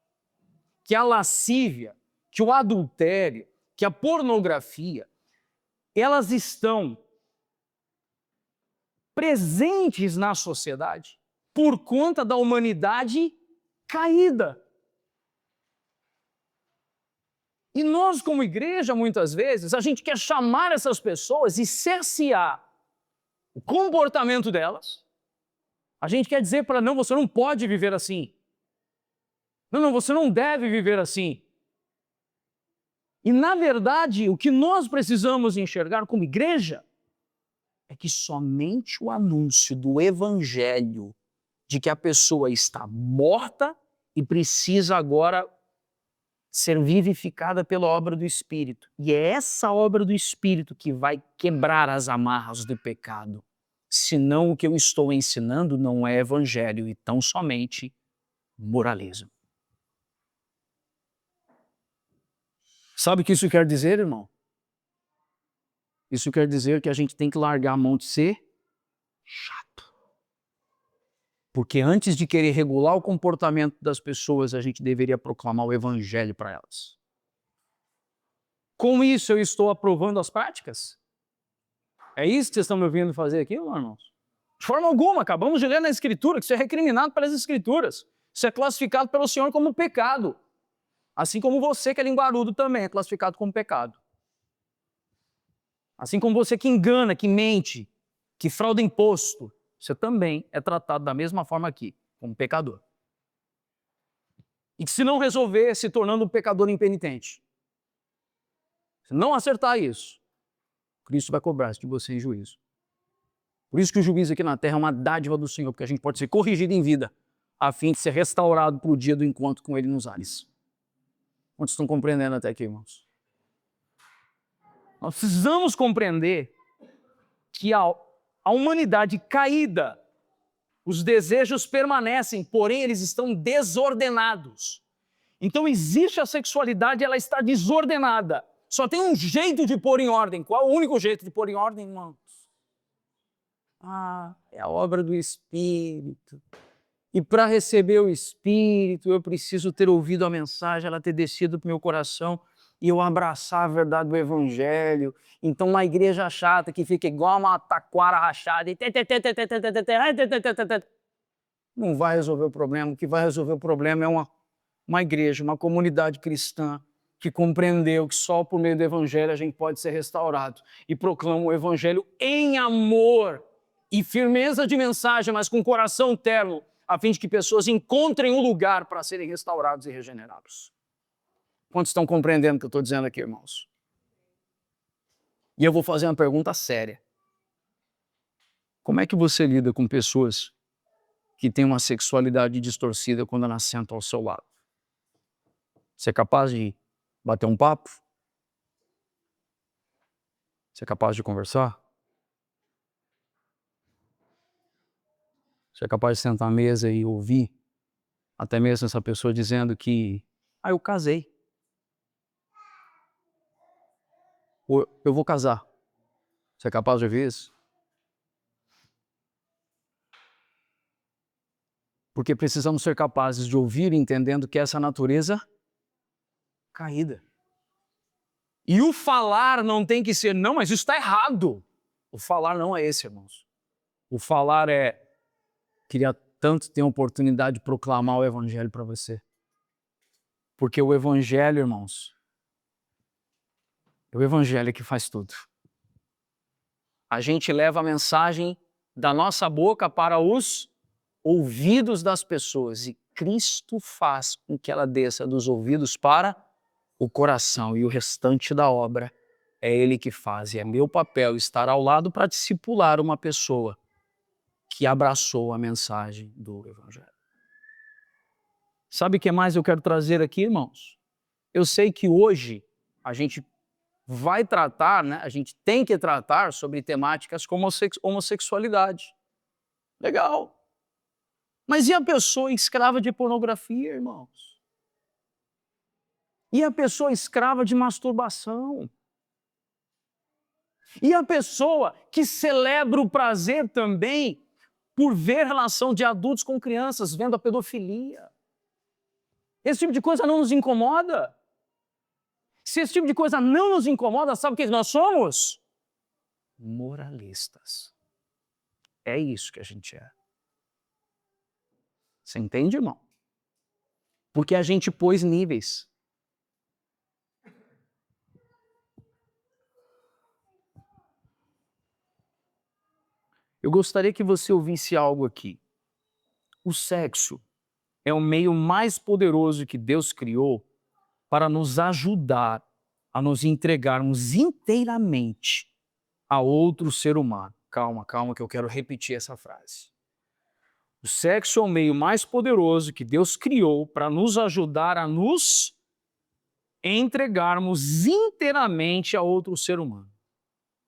que a lascívia, que o adultério, que a pornografia, elas estão presentes na sociedade por conta da humanidade caída. E nós, como igreja, muitas vezes, a gente quer chamar essas pessoas e cercear o comportamento delas. A gente quer dizer para não, você não pode viver assim. Não, você não deve viver assim. E, na verdade, o que nós precisamos enxergar como igreja é que somente o anúncio do evangelho de que a pessoa está morta e precisa agora ser vivificada pela obra do Espírito. E é essa obra do Espírito que vai quebrar as amarras do pecado. Senão o que eu estou ensinando não é evangelho e tão somente moralismo. Sabe o que isso quer dizer, irmão? Isso quer dizer que a gente tem que largar a mão de ser chato. Porque antes de querer regular o comportamento das pessoas, a gente deveria proclamar o evangelho para elas. Com isso, eu estou aprovando as práticas? É isso que vocês estão me ouvindo fazer aqui, irmãos? De forma alguma, acabamos de ler na Escritura que isso é recriminado pelas Escrituras. Isso é classificado pelo Senhor como pecado. Assim como você que é linguarudo também é classificado como pecado. Assim como você que engana, que mente, que frauda imposto, você também é tratado da mesma forma aqui, como pecador. E que se não resolver, se tornando um pecador impenitente. Se não acertar isso, Cristo vai cobrar de você em juízo. Por isso que o juízo aqui na terra é uma dádiva do Senhor, porque a gente pode ser corrigido em vida, a fim de ser restaurado para o dia do encontro com Ele nos ares. Quantos estão compreendendo até aqui, irmãos? Nós precisamos compreender que a humanidade caída, os desejos permanecem, porém eles estão desordenados. Então existe a sexualidade, ela está desordenada. Só tem um jeito de pôr em ordem. Qual é o único jeito de pôr em ordem, irmãos? É a obra do Espírito. E para receber o Espírito, eu preciso ter ouvido a mensagem, ela ter descido para o meu coração e eu abraçar a verdade do Evangelho. Então, uma igreja chata que fica igual uma taquara rachada e não vai resolver o problema. O que vai resolver o problema é uma igreja, uma comunidade cristã que compreendeu que só por meio do Evangelho a gente pode ser restaurado e proclama o Evangelho em amor e firmeza de mensagem, mas com coração terno, a fim de que pessoas encontrem um lugar para serem restaurados e regenerados. Quantos estão compreendendo o que eu estou dizendo aqui, irmãos? E eu vou fazer uma pergunta séria. Como é que você lida com pessoas que têm uma sexualidade distorcida quando elas sentam ao seu lado? Você é capaz de bater um papo? Você é capaz de conversar? Você é capaz de sentar à mesa e ouvir até mesmo essa pessoa dizendo que eu casei. Ou eu vou casar. Você é capaz de ouvir isso? Porque precisamos ser capazes de ouvir entendendo que essa natureza caída. E o falar não tem que ser, não, mas isso está errado. O falar não é esse, irmãos. O falar queria tanto ter a oportunidade de proclamar o Evangelho para você. Porque o Evangelho, irmãos, é o Evangelho que faz tudo. A gente leva a mensagem da nossa boca para os ouvidos das pessoas e Cristo faz com que ela desça dos ouvidos para o coração e o restante da obra é Ele que faz. E é meu papel estar ao lado para discipular uma pessoa que abraçou a mensagem do Evangelho. Sabe o que mais eu quero trazer aqui, irmãos? Eu sei que hoje a gente vai tratar, né? A gente tem que tratar sobre temáticas como homossexualidade. Legal. Mas e a pessoa escrava de pornografia, irmãos? E a pessoa escrava de masturbação? E a pessoa que celebra o prazer também por ver relação de adultos com crianças, vendo a pedofilia? Esse tipo de coisa não nos incomoda? Se esse tipo de coisa não nos incomoda, sabe o que nós somos? Moralistas. É isso que a gente é. Você entende, irmão? Porque a gente pôs níveis. Eu gostaria que você ouvisse algo aqui. O sexo é o meio mais poderoso que Deus criou para nos ajudar a nos entregarmos inteiramente a outro ser humano. Calma, que eu quero repetir essa frase. O sexo é o meio mais poderoso que Deus criou para nos ajudar a nos entregarmos inteiramente a outro ser humano.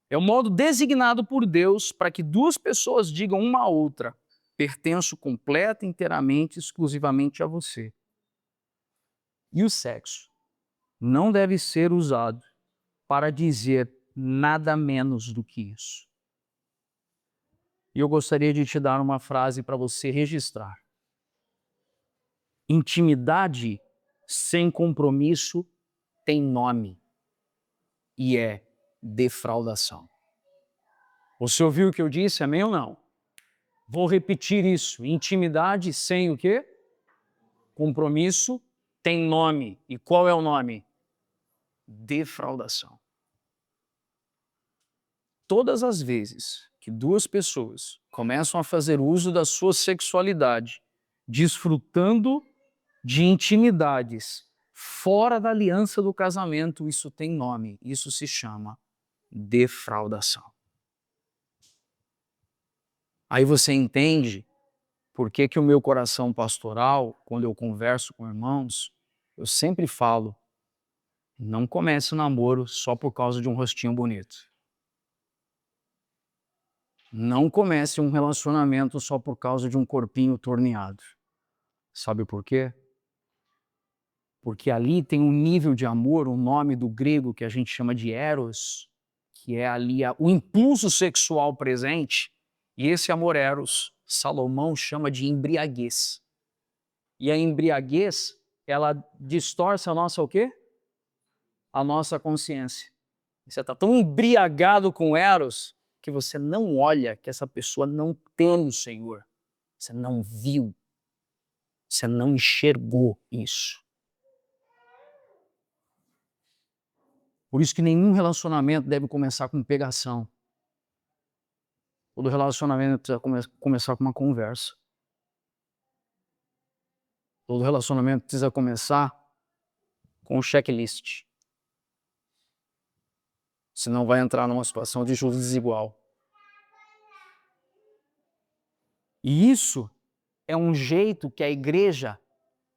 É o modo designado por Deus para que duas pessoas digam uma à outra: pertenço completa, inteiramente, exclusivamente a você. E o sexo não deve ser usado para dizer nada menos do que isso. E eu gostaria de te dar uma frase para você registrar. Intimidade sem compromisso tem nome e é defraudação. Você ouviu o que eu disse, amém ou não? Vou repetir isso. Intimidade sem o quê? Compromisso tem nome. E qual é o nome? Defraudação. Todas as vezes que duas pessoas começam a fazer uso da sua sexualidade, desfrutando de intimidades fora da aliança do casamento, isso tem nome, isso se chama defraudação. Aí você entende por que que o meu coração pastoral, quando eu converso com irmãos, eu sempre falo, não comece o namoro só por causa de um rostinho bonito. Não comece um relacionamento só por causa de um corpinho torneado. Sabe por quê? Porque ali tem um nível de amor, um nome do grego que a gente chama de eros, que é ali o impulso sexual presente, e esse amor eros, Salomão chama de embriaguez. E a embriaguez, ela distorce a nossa o quê? A nossa consciência. Você está tão embriagado com eros que você não olha que essa pessoa não tem o Senhor. Você não viu. Você não enxergou isso. Por isso que nenhum relacionamento deve começar com pegação. Todo relacionamento precisa começar com uma conversa. Todo relacionamento precisa começar com um checklist. Senão vai entrar numa situação de juros desigual. E isso é um jeito que a igreja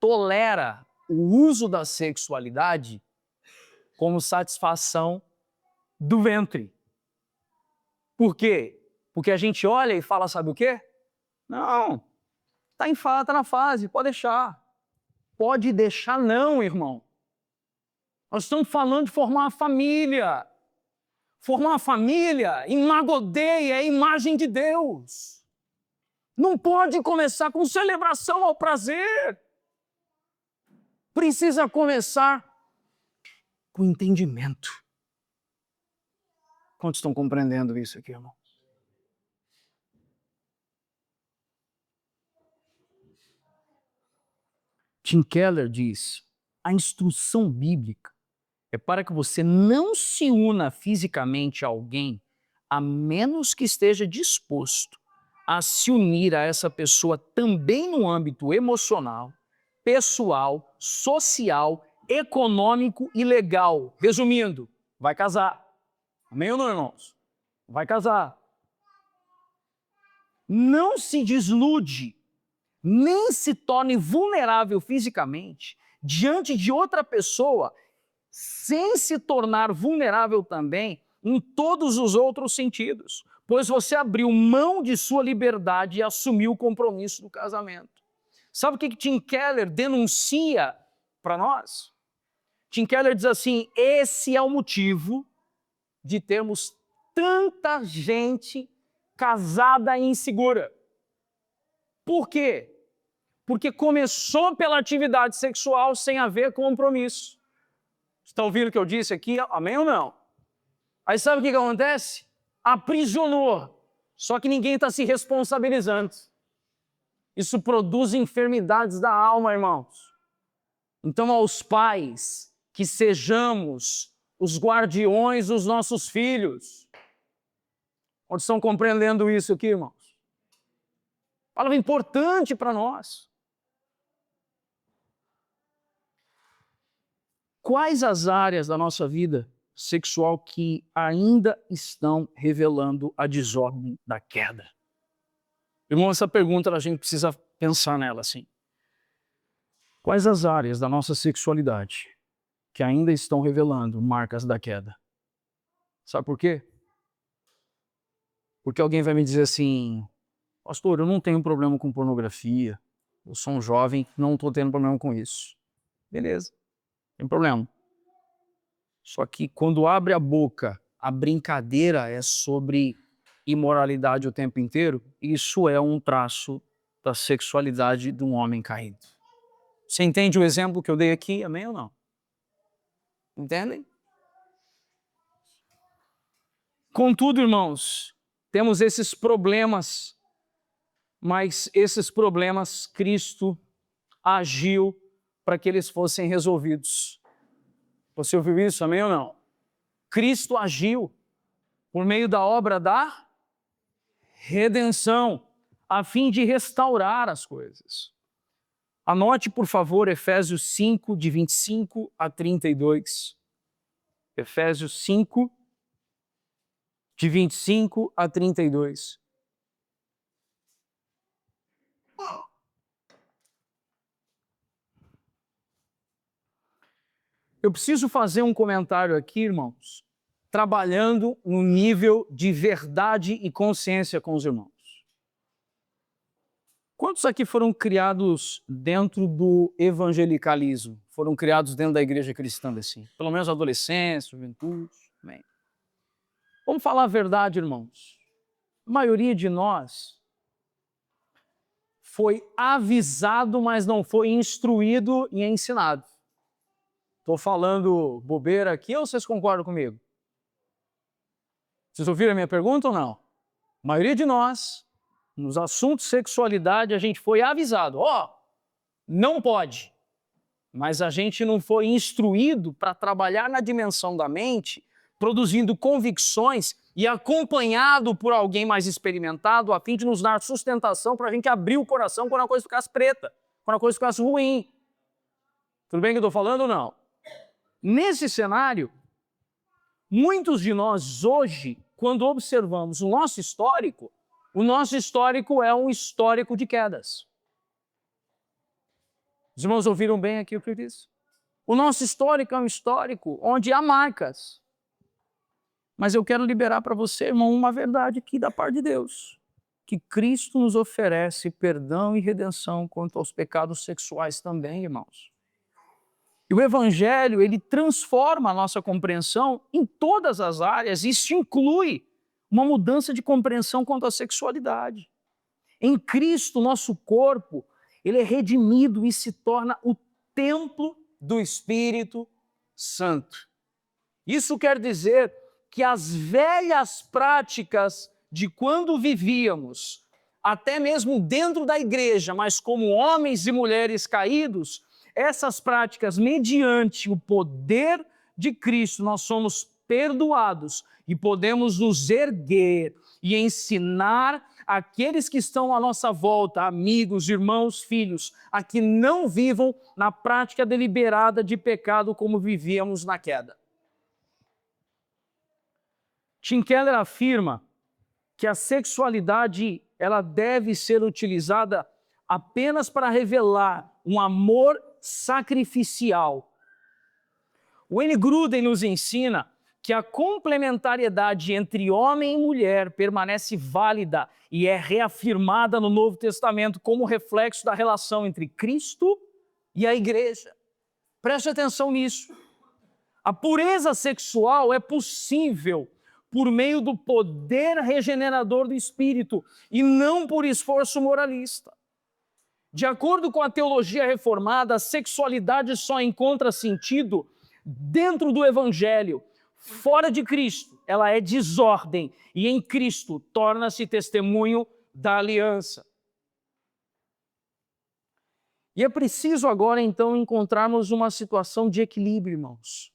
tolera o uso da sexualidade como satisfação do ventre. Por quê? Porque a gente olha e fala, sabe o quê? Não, tá na fase, pode deixar. Pode deixar não, irmão. Nós estamos falando de formar uma família. Formar uma família, imagodeia, é a imagem de Deus. Não pode começar com celebração ao prazer. Precisa começar com entendimento. Quantos estão compreendendo isso aqui, irmão? Tim Keller diz, a instrução bíblica é para que você não se una fisicamente a alguém a menos que esteja disposto a se unir a essa pessoa também no âmbito emocional, pessoal, social, econômico e legal. Resumindo, vai casar. Amém ou não, irmãos? Vai casar. Não se desnude, nem se torne vulnerável fisicamente diante de outra pessoa, sem se tornar vulnerável também em todos os outros sentidos, pois você abriu mão de sua liberdade e assumiu o compromisso do casamento. Sabe o que Tim Keller denuncia para nós? Tim Keller diz assim, esse é o motivo de termos tanta gente casada e insegura. Por quê? Porque começou pela atividade sexual sem haver compromisso. Estão ouvindo o que eu disse aqui? Amém ou não? Aí sabe o que acontece? Aprisionou. Só que ninguém está se responsabilizando. Isso produz enfermidades da alma, irmãos. Então, aos pais, que sejamos os guardiões dos nossos filhos. Onde estão compreendendo isso aqui, irmãos? Palavra importante para nós. Quais as áreas da nossa vida sexual que ainda estão revelando a desordem da queda? Irmão, essa pergunta a gente precisa pensar nela assim. Quais as áreas da nossa sexualidade que ainda estão revelando marcas da queda? Sabe por quê? Porque alguém vai me dizer assim, pastor, eu não tenho problema com pornografia, eu sou um jovem, não estou tendo problema com isso. Beleza, não tem problema. Só que quando abre a boca, a brincadeira é sobre imoralidade o tempo inteiro, isso é um traço da sexualidade de um homem caído. Você entende o exemplo que eu dei aqui, amém ou não? Entendem? Contudo, irmãos, temos esses problemas, mas esses problemas Cristo agiu para que eles fossem resolvidos. Você ouviu isso, amém ou não? Cristo agiu por meio da obra da redenção, a fim de restaurar as coisas. Anote, por favor, Efésios 5, de 25 a 32. Efésios 5, de 25 a 32. Eu preciso fazer um comentário aqui, irmãos, trabalhando no nível de verdade e consciência com os irmãos. Quantos aqui foram criados dentro do evangelicalismo? Foram criados dentro da igreja cristã, assim? Pelo menos adolescência, juventude. Bem. Vamos falar a verdade, irmãos. A maioria de nós foi avisado, mas não foi instruído e ensinado. Estou falando bobeira aqui ou vocês concordam comigo? Vocês ouviram a minha pergunta ou não? A maioria de nós, nos assuntos de sexualidade, a gente foi avisado. Não pode. Mas a gente não foi instruído para trabalhar na dimensão da mente, produzindo convicções e acompanhado por alguém mais experimentado, a fim de nos dar sustentação para a gente abrir o coração quando a coisa ficasse preta, quando a coisa ficasse ruim. Tudo bem que eu estou falando ou não? Nesse cenário, muitos de nós hoje, quando observamos o nosso histórico é um histórico de quedas. Os irmãos ouviram bem aqui o que eu disse? O nosso histórico é um histórico onde há marcas. Mas eu quero liberar para você, irmão, uma verdade aqui da parte de Deus. Que Cristo nos oferece perdão e redenção quanto aos pecados sexuais também, irmãos. E o Evangelho, ele transforma a nossa compreensão em todas as áreas. Isso inclui uma mudança de compreensão quanto à sexualidade. Em Cristo, nosso corpo, ele é redimido e se torna o templo do Espírito Santo. Isso quer dizer que as velhas práticas de quando vivíamos, até mesmo dentro da igreja, mas como homens e mulheres caídos, essas práticas, mediante o poder de Cristo, nós somos perdoados e podemos nos erguer e ensinar aqueles que estão à nossa volta, amigos, irmãos, filhos, a que não vivam na prática deliberada de pecado como vivíamos na queda. Tim Keller afirma que a sexualidade ela deve ser utilizada apenas para revelar um amor sacrificial. Wayne Grudem nos ensina que a complementariedade entre homem e mulher permanece válida e é reafirmada no Novo Testamento como reflexo da relação entre Cristo e a igreja. Preste atenção nisso. A pureza sexual é possível por meio do poder regenerador do Espírito e não por esforço moralista. De acordo com a teologia reformada, a sexualidade só encontra sentido dentro do Evangelho. Fora de Cristo, ela é desordem e em Cristo torna-se testemunho da aliança. E é preciso agora, então, encontrarmos uma situação de equilíbrio, irmãos.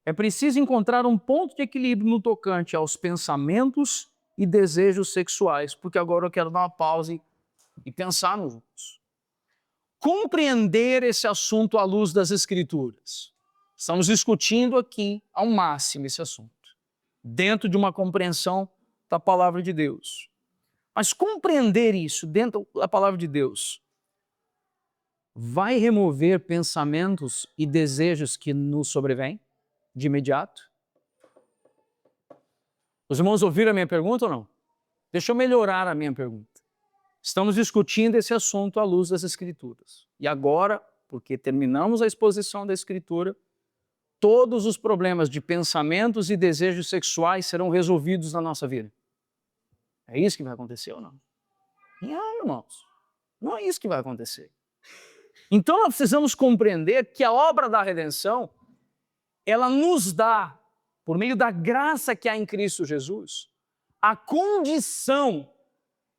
É preciso encontrar um ponto de equilíbrio no tocante aos pensamentos e desejos sexuais, porque agora eu quero dar uma pausa e pensar nos outros. Compreender esse assunto à luz das Escrituras. Estamos discutindo aqui ao máximo esse assunto, dentro de uma compreensão da palavra de Deus. Mas compreender isso dentro da palavra de Deus vai remover pensamentos e desejos que nos sobrevêm de imediato? Os irmãos ouviram a minha pergunta ou não? Deixa eu melhorar a minha pergunta. Estamos discutindo esse assunto à luz das Escrituras. E agora, porque terminamos a exposição da Escritura, todos os problemas de pensamentos e desejos sexuais serão resolvidos na nossa vida. É isso que vai acontecer ou não? Não, irmãos. Não é isso que vai acontecer. Então nós precisamos compreender que a obra da redenção, ela nos dá, por meio da graça que há em Cristo Jesus, a condição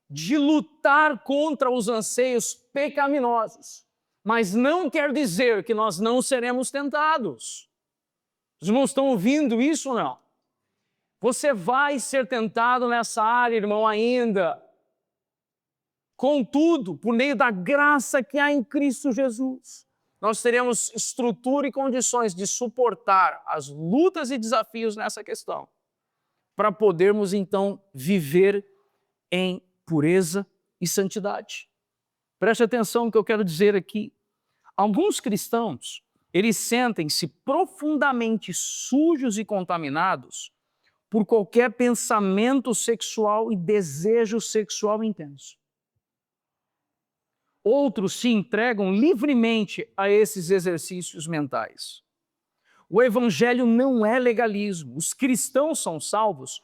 de lutar contra os anseios pecaminosos. Mas não quer dizer que nós não seremos tentados. Os irmãos estão ouvindo isso ou não? Você vai ser tentado nessa área, irmão, ainda. Contudo, por meio da graça que há em Cristo Jesus, nós teremos estrutura e condições de suportar as lutas e desafios nessa questão, para podermos, então, viver em pureza e santidade. Preste atenção no que eu quero dizer aqui. Alguns cristãos, eles sentem-se profundamente sujos e contaminados por qualquer pensamento sexual e desejo sexual intenso. Outros se entregam livremente a esses exercícios mentais. O evangelho não é legalismo. Os cristãos são salvos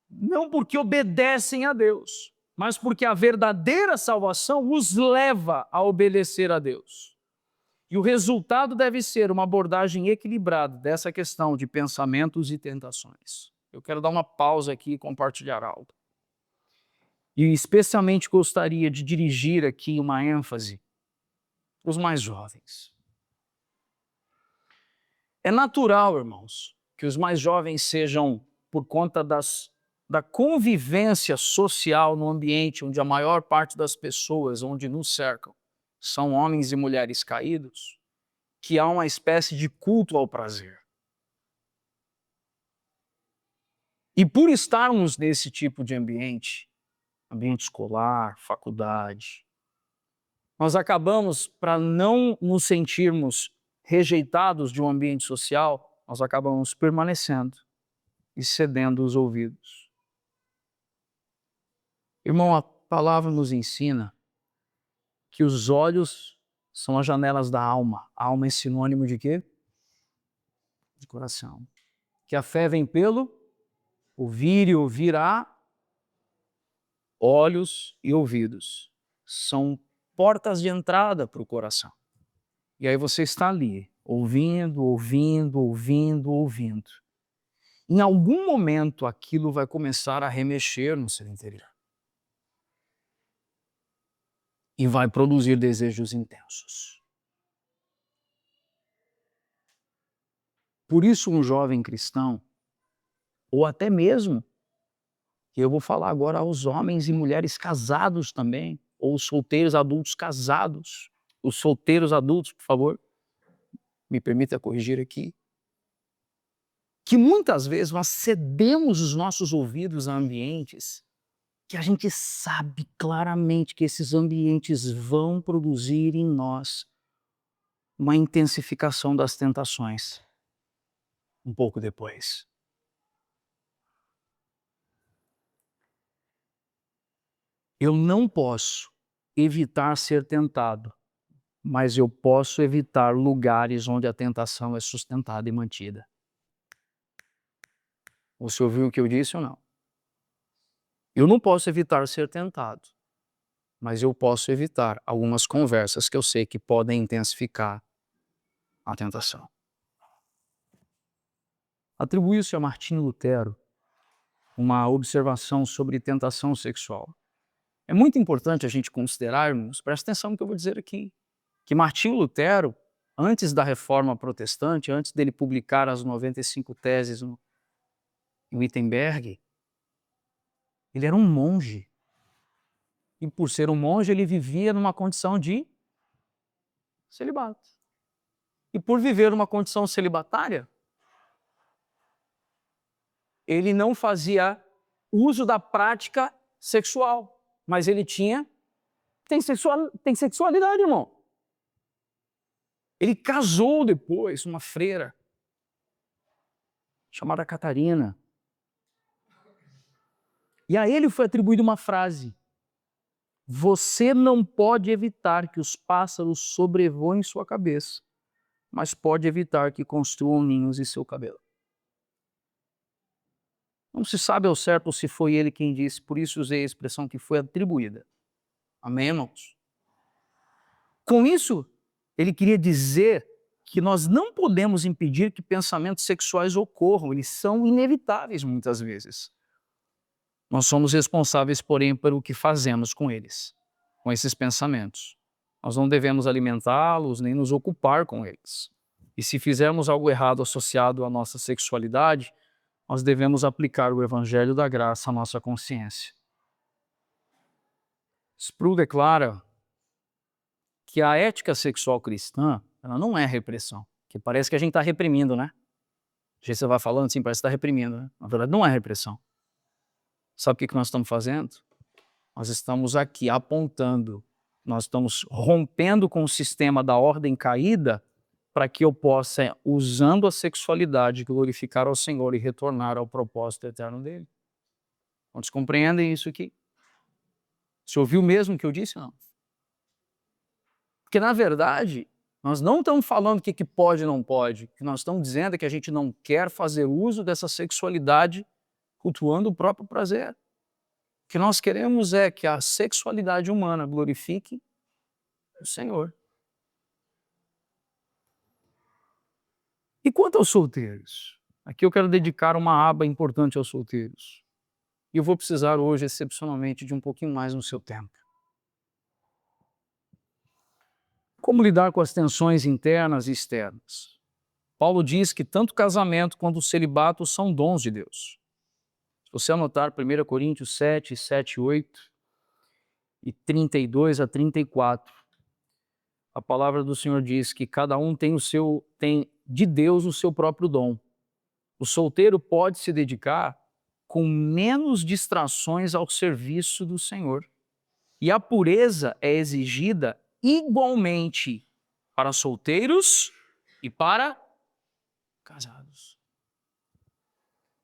não porque obedecem a Deus, mas porque a verdadeira salvação os leva a obedecer a Deus. E o resultado deve ser uma abordagem equilibrada dessa questão de pensamentos e tentações. Eu quero dar uma pausa aqui e compartilhar algo. E especialmente gostaria de dirigir aqui uma ênfase para os mais jovens. É natural, irmãos, que os mais jovens sejam, por conta da convivência social no ambiente onde a maior parte das pessoas onde nos cercam são homens e mulheres caídos, que há uma espécie de culto ao prazer. E por estarmos nesse tipo de ambiente escolar, faculdade, nós acabamos, para não nos sentirmos rejeitados de um ambiente social, nós acabamos permanecendo e cedendo os ouvidos. Irmão, a palavra nos ensina que os olhos são as janelas da alma. A alma é sinônimo de quê? De coração. Que a fé vem pelo ouvir e ouvirá. Olhos e ouvidos são portas de entrada para o coração. E aí você está ali, ouvindo, ouvindo, ouvindo, ouvindo. Em algum momento aquilo vai começar a remexer no seu interior. E vai produzir desejos intensos. Por isso um jovem cristão, ou até mesmo, que eu vou falar agora aos homens e mulheres casados também, ou solteiros adultos casados, os solteiros adultos, por favor, me permita corrigir aqui, que muitas vezes nós cedemos os nossos ouvidos a ambientes que a gente sabe claramente que esses ambientes vão produzir em nós uma intensificação das tentações um pouco depois. Eu não posso evitar ser tentado, mas eu posso evitar lugares onde a tentação é sustentada e mantida. Você ouviu o que eu disse ou não? Eu não posso evitar ser tentado, mas eu posso evitar algumas conversas que eu sei que podem intensificar a tentação. Atribuiu-se a Martinho Lutero uma observação sobre tentação sexual. É muito importante a gente considerarmos, presta atenção no que eu vou dizer aqui, que Martinho Lutero, antes da Reforma Protestante, antes dele publicar as 95 teses em Wittenberg, ele era um monge. E por ser um monge, ele vivia numa condição de celibato. E por viver numa condição celibatária, ele não fazia uso da prática sexual, mas ele tem sexualidade, irmão. Ele casou depois, uma freira, chamada Catarina. E a ele foi atribuída uma frase: você não pode evitar que os pássaros sobrevoem sua cabeça, mas pode evitar que construam ninhos em seu cabelo. Não se sabe ao certo se foi ele quem disse, por isso usei a expressão que foi atribuída. Amém, irmãos? Com isso, ele queria dizer que nós não podemos impedir que pensamentos sexuais ocorram, eles são inevitáveis muitas vezes. Nós somos responsáveis, porém, pelo que fazemos com eles, com esses pensamentos. Nós não devemos alimentá-los nem nos ocupar com eles. E se fizermos algo errado associado à nossa sexualidade, nós devemos aplicar o evangelho da graça à nossa consciência. Sproul declara que a ética sexual cristã, ela não é repressão, que parece que a gente está reprimindo, né? A gente vai falando assim, parece que está reprimindo, né? Na verdade, não é repressão. Sabe o que nós estamos fazendo? Nós estamos aqui apontando, nós estamos rompendo com o sistema da ordem caída para que eu possa, usando a sexualidade, glorificar ao Senhor e retornar ao propósito eterno dele. Vocês compreendem isso aqui? Você ouviu mesmo o que eu disse? Não. Porque, na verdade, nós não estamos falando o que pode e não pode. O que nós estamos dizendo é que a gente não quer fazer uso dessa sexualidade cultuando o próprio prazer. O que nós queremos é que a sexualidade humana glorifique o Senhor. E quanto aos solteiros? Aqui eu quero dedicar uma aba importante aos solteiros. E eu vou precisar hoje, excepcionalmente, de um pouquinho mais no seu tempo. Como lidar com as tensões internas e externas? Paulo diz que tanto o casamento quanto o celibato são dons de Deus. Se você anotar 1 Coríntios 7, 7, 8 e 32 a 34, a palavra do Senhor diz que cada um tem de Deus o seu próprio dom. O solteiro pode se dedicar com menos distrações ao serviço do Senhor. E a pureza é exigida igualmente para solteiros e para casados.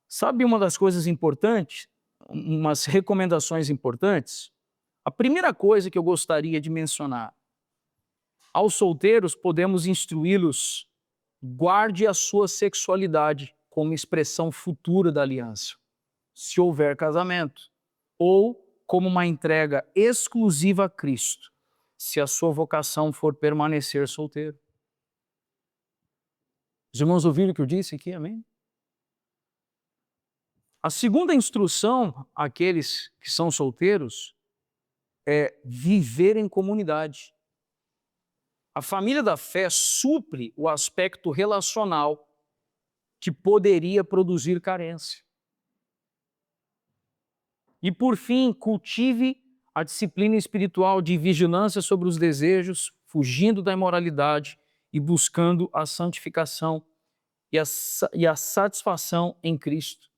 Sabe uma das coisas importantes, umas recomendações importantes? A primeira coisa que eu gostaria de mencionar, aos solteiros podemos instruí-los, guarde a sua sexualidade como expressão futura da aliança, se houver casamento, ou como uma entrega exclusiva a Cristo, se a sua vocação for permanecer solteiro. Os irmãos ouviram o que eu disse aqui, amém? A segunda instrução àqueles que são solteiros é viver em comunidade. A família da fé supre o aspecto relacional que poderia produzir carência. E, por fim, cultive a disciplina espiritual de vigilância sobre os desejos, fugindo da imoralidade e buscando a santificação e a satisfação em Cristo.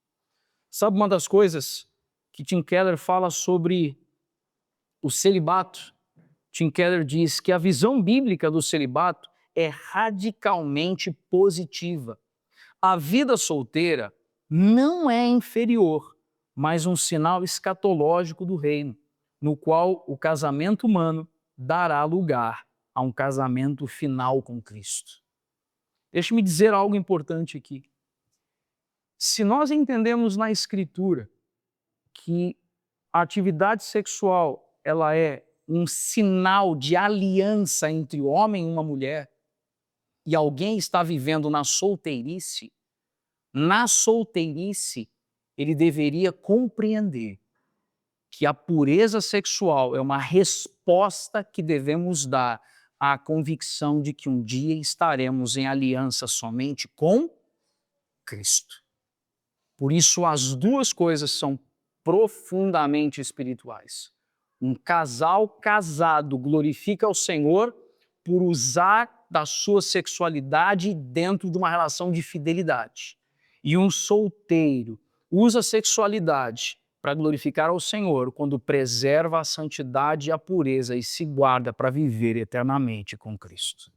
Sabe uma das coisas que Tim Keller fala sobre o celibato? Tim Keller diz que a visão bíblica do celibato é radicalmente positiva. A vida solteira não é inferior, mas um sinal escatológico do reino, no qual o casamento humano dará lugar a um casamento final com Cristo. Deixe-me dizer algo importante aqui. Se nós entendemos na Escritura que a atividade sexual ela é um sinal de aliança entre o homem e uma mulher, e alguém está vivendo na solteirice ele deveria compreender que a pureza sexual é uma resposta que devemos dar à convicção de que um dia estaremos em aliança somente com Cristo. Por isso, as duas coisas são profundamente espirituais. Um casal casado glorifica ao Senhor por usar da sua sexualidade dentro de uma relação de fidelidade. E um solteiro usa a sexualidade para glorificar ao Senhor quando preserva a santidade e a pureza e se guarda para viver eternamente com Cristo.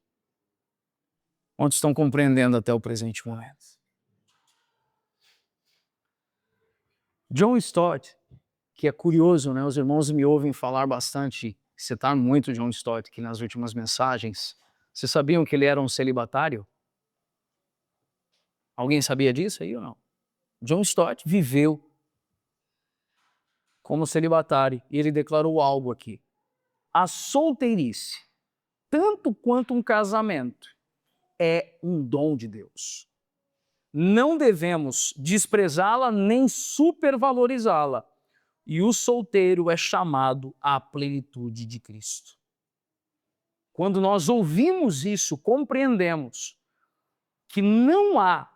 Onde estão compreendendo até o presente momento? John Stott, que é curioso, né? Os irmãos me ouvem falar bastante, citar muito John Stott aqui nas últimas mensagens. Vocês sabiam que ele era um celibatário? Alguém sabia disso aí ou não? John Stott viveu como celibatário e ele declarou algo aqui. A solteirice, tanto quanto um casamento, é um dom de Deus. Não devemos desprezá-la nem supervalorizá-la. E o solteiro é chamado à plenitude de Cristo. Quando nós ouvimos isso, compreendemos que não há,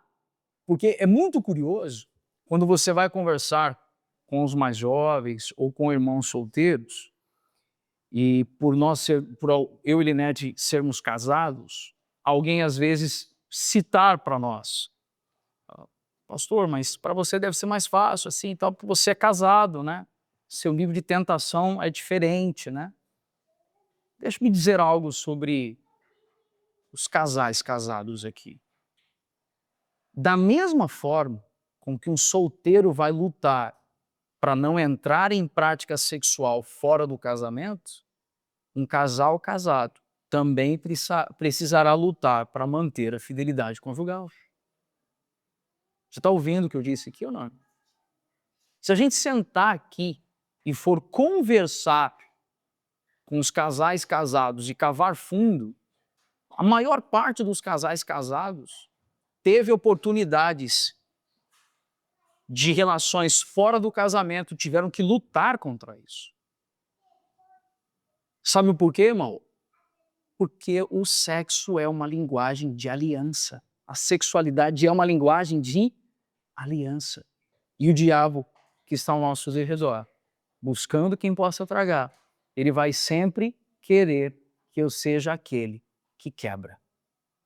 porque é muito curioso, quando você vai conversar com os mais jovens ou com irmãos solteiros, e por eu e Linete sermos casados, alguém às vezes citar para nós: pastor, mas para você deve ser mais fácil assim, então, porque você é casado, né? Seu nível de tentação é diferente, né? Deixa-me dizer algo sobre os casais casados aqui. Da mesma forma com que um solteiro vai lutar para não entrar em prática sexual fora do casamento, um casal casado também precisará lutar para manter a fidelidade conjugal. Você está ouvindo o que eu disse aqui ou não? Se a gente sentar aqui e for conversar com os casais casados e cavar fundo, a maior parte dos casais casados teve oportunidades de relações fora do casamento, tiveram que lutar contra isso. Sabe o porquê, irmão? Porque o sexo é uma linguagem de aliança. A sexualidade é uma linguagem de aliança. E o diabo que está ao nosso redor, buscando quem possa tragar, ele vai sempre querer que eu seja aquele que quebra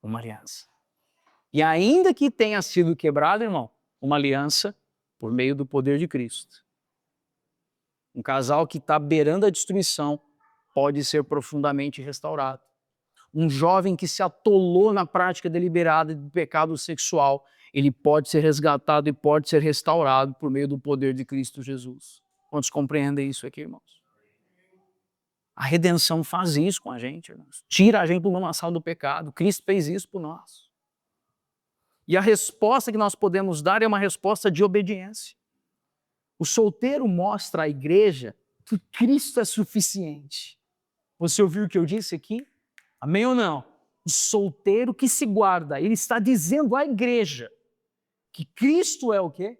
uma aliança. E ainda que tenha sido quebrada, irmão, uma aliança por meio do poder de Cristo. Um casal que está beirando a destruição pode ser profundamente restaurado. Um jovem que se atolou na prática deliberada do pecado sexual, ele pode ser resgatado e pode ser restaurado por meio do poder de Cristo Jesus. Quantos compreendem isso aqui, irmãos? A redenção faz isso com a gente, irmãos. Tira a gente do lamaçal do pecado. Cristo fez isso por nós. E a resposta que nós podemos dar é uma resposta de obediência. O solteiro mostra à igreja que Cristo é suficiente. Você ouviu o que eu disse aqui? Amém ou não? O solteiro que se guarda, ele está dizendo à igreja que Cristo é o quê?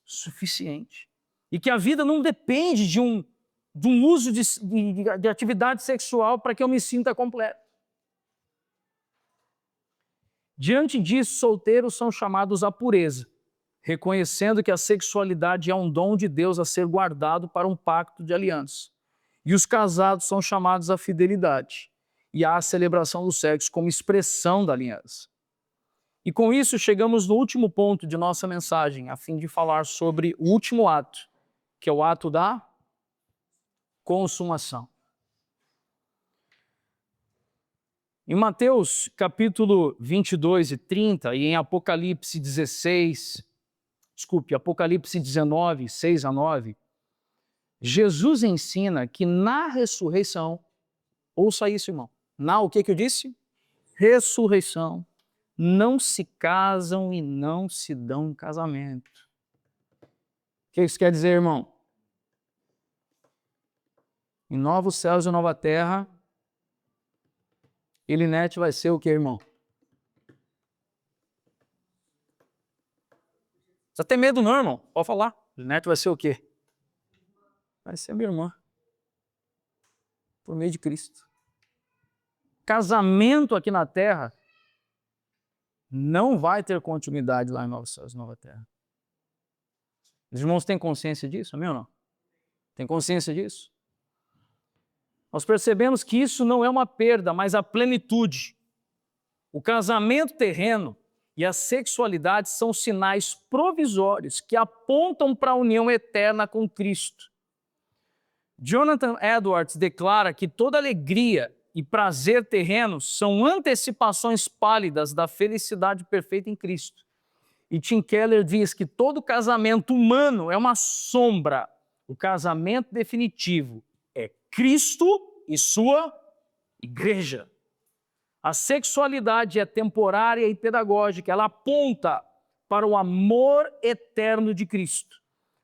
Suficiente. E que a vida não depende de um uso de atividade sexual para que eu me sinta completo. Diante disso, solteiros são chamados à pureza, reconhecendo que a sexualidade é um dom de Deus a ser guardado para um pacto de aliança. E os casados são chamados à fidelidade e à celebração do sexo como expressão da aliança. E com isso chegamos no último ponto de nossa mensagem, a fim de falar sobre o último ato, que é o ato da consumação. Em Mateus capítulo 22 e 30 e em Apocalipse 19, 6 a 9, Jesus ensina que na ressurreição, ouça isso, irmão, o que eu disse? Ressurreição, não se casam e não se dão casamento. O que isso quer dizer, irmão? Em novos céus e nova terra, Elinete vai ser o que, irmão? Você tem medo não, irmão? Pode falar. Elinete vai ser o quê? Vai ser minha irmã. Por meio de Cristo. Casamento aqui na terra não vai ter continuidade lá em novos céus e nova terra. Os irmãos têm consciência disso, amém ou não? Tem consciência disso? Nós percebemos que isso não é uma perda, mas a plenitude. O casamento terreno e a sexualidade são sinais provisórios que apontam para a união eterna com Cristo. Jonathan Edwards declara que toda alegria e prazer terrenos são antecipações pálidas da felicidade perfeita em Cristo. E Tim Keller diz que todo casamento humano é uma sombra. O casamento definitivo é Cristo e sua igreja. A sexualidade é temporária e pedagógica, ela aponta para o amor eterno de Cristo.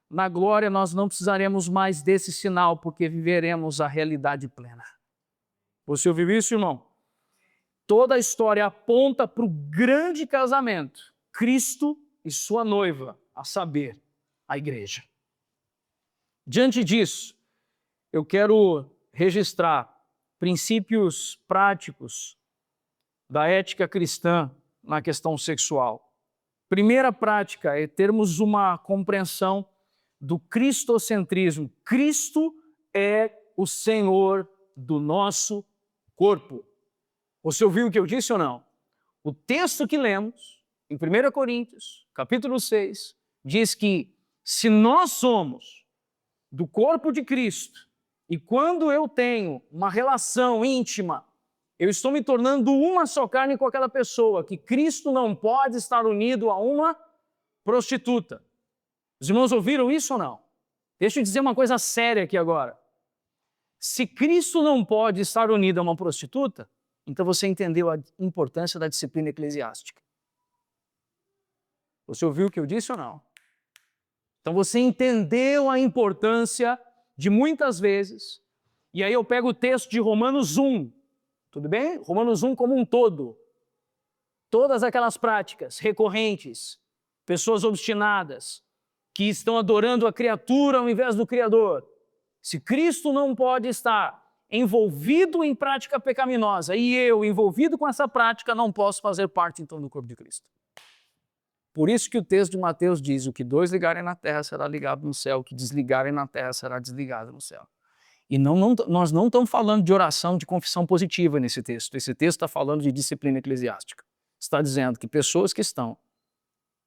Na glória nós não precisaremos mais desse sinal, porque viveremos a realidade plena. Você ouviu isso, irmão? Toda a história aponta para o grande casamento, Cristo e sua noiva, a saber, a igreja. Diante disso, eu quero registrar princípios práticos da ética cristã na questão sexual. Primeira prática é termos uma compreensão do cristocentrismo. Cristo é o Senhor do nosso corpo. Você ouviu o que eu disse ou não? O texto que lemos, em 1 Coríntios, capítulo 6, diz que se nós somos do corpo de Cristo, e quando eu tenho uma relação íntima, eu estou me tornando uma só carne com aquela pessoa, que Cristo não pode estar unido a uma prostituta. Os irmãos ouviram isso ou não? Deixa eu dizer uma coisa séria aqui agora. Se Cristo não pode estar unido a uma prostituta, então você entendeu a importância da disciplina eclesiástica. Você ouviu o que eu disse ou não? Então você entendeu a importância de muitas vezes, e aí eu pego o texto de Romanos 1, tudo bem? Romanos 1 como um todo. Todas aquelas práticas recorrentes, pessoas obstinadas, que estão adorando a criatura ao invés do Criador. Se Cristo não pode estar envolvido em prática pecaminosa e eu, envolvido com essa prática, não posso fazer parte então do corpo de Cristo. Por isso que o texto de Mateus diz: o que dois ligarem na terra será ligado no céu, o que desligarem na terra será desligado no céu. E nós não estamos falando de oração, de confissão positiva nesse texto. Esse texto está falando de disciplina eclesiástica. Está dizendo que pessoas que estão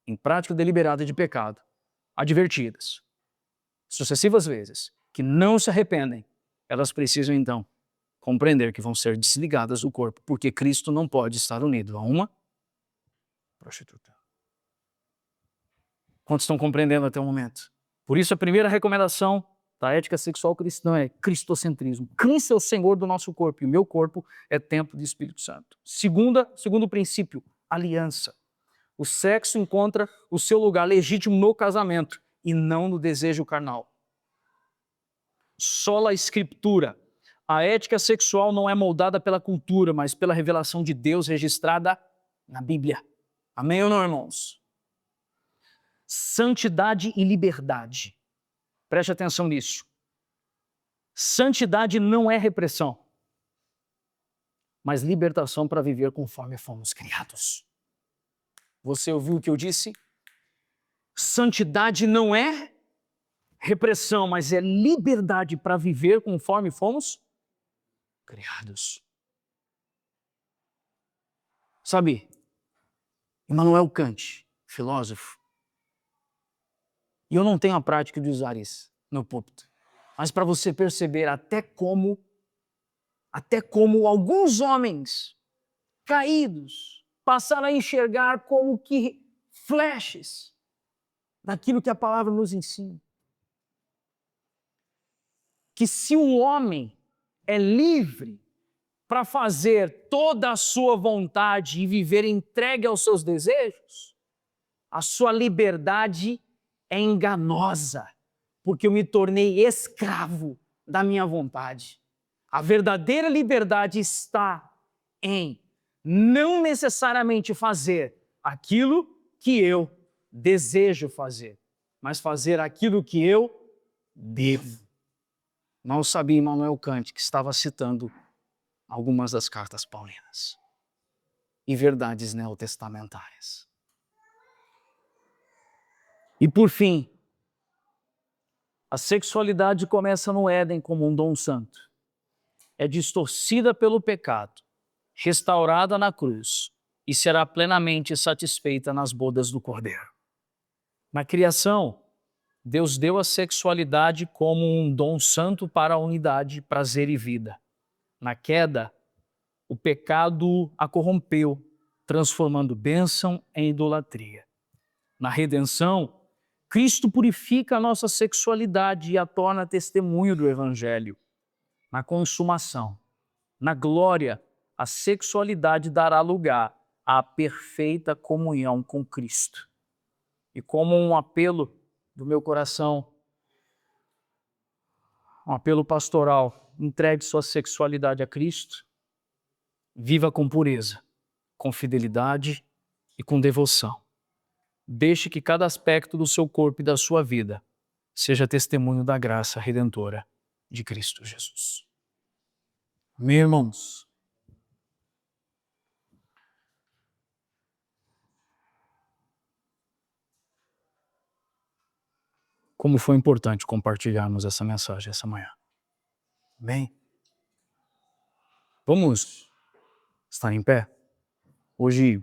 em prática deliberada de pecado, advertidas, sucessivas vezes, que não se arrependem, elas precisam então compreender que vão ser desligadas do corpo, porque Cristo não pode estar unido a uma prostituta. Quantos estão compreendendo até o momento? Por isso a primeira recomendação da ética sexual cristã é cristocentrismo. Cristo é o Senhor do nosso corpo e o meu corpo é templo do Espírito Santo. Segundo princípio, aliança. O sexo encontra o seu lugar legítimo no casamento e não no desejo carnal. Sola Escritura. A ética sexual não é moldada pela cultura, mas pela revelação de Deus registrada na Bíblia. Amém ou não, irmãos? Santidade e liberdade. Preste atenção nisso. Santidade não é repressão, mas libertação para viver conforme fomos criados. Você ouviu o que eu disse? Santidade não é repressão, mas é liberdade para viver conforme fomos criados. Sabe, Immanuel Kant, filósofo, e eu não tenho a prática de usar isso no púlpito, mas para você perceber até como alguns homens caídos passaram a enxergar como que flashes daquilo que a palavra nos ensina. Que se um homem é livre para fazer toda a sua vontade e viver entregue aos seus desejos, a sua liberdade é enganosa, porque eu me tornei escravo da minha vontade. A verdadeira liberdade está em não necessariamente fazer aquilo que eu desejo fazer, mas fazer aquilo que eu devo. Mal sabia Immanuel Kant que estava citando algumas das cartas paulinas e verdades neotestamentárias. E por fim, a sexualidade começa no Éden como um dom santo. É distorcida pelo pecado, restaurada na cruz e será plenamente satisfeita nas bodas do Cordeiro. Na criação, Deus deu a sexualidade como um dom santo para a unidade, prazer e vida. Na queda, o pecado a corrompeu, transformando bênção em idolatria. Na redenção, Cristo purifica a nossa sexualidade e a torna testemunho do Evangelho. Na consumação, na glória, a sexualidade dará lugar à perfeita comunhão com Cristo. E como um apelo do meu coração, um apelo pastoral, entregue sua sexualidade a Cristo, viva com pureza, com fidelidade e com devoção. Deixe que cada aspecto do seu corpo e da sua vida seja testemunho da graça redentora de Cristo Jesus. Amém, irmãos? como foi importante compartilharmos essa mensagem essa manhã. Amém? Vamos estar em pé? Hoje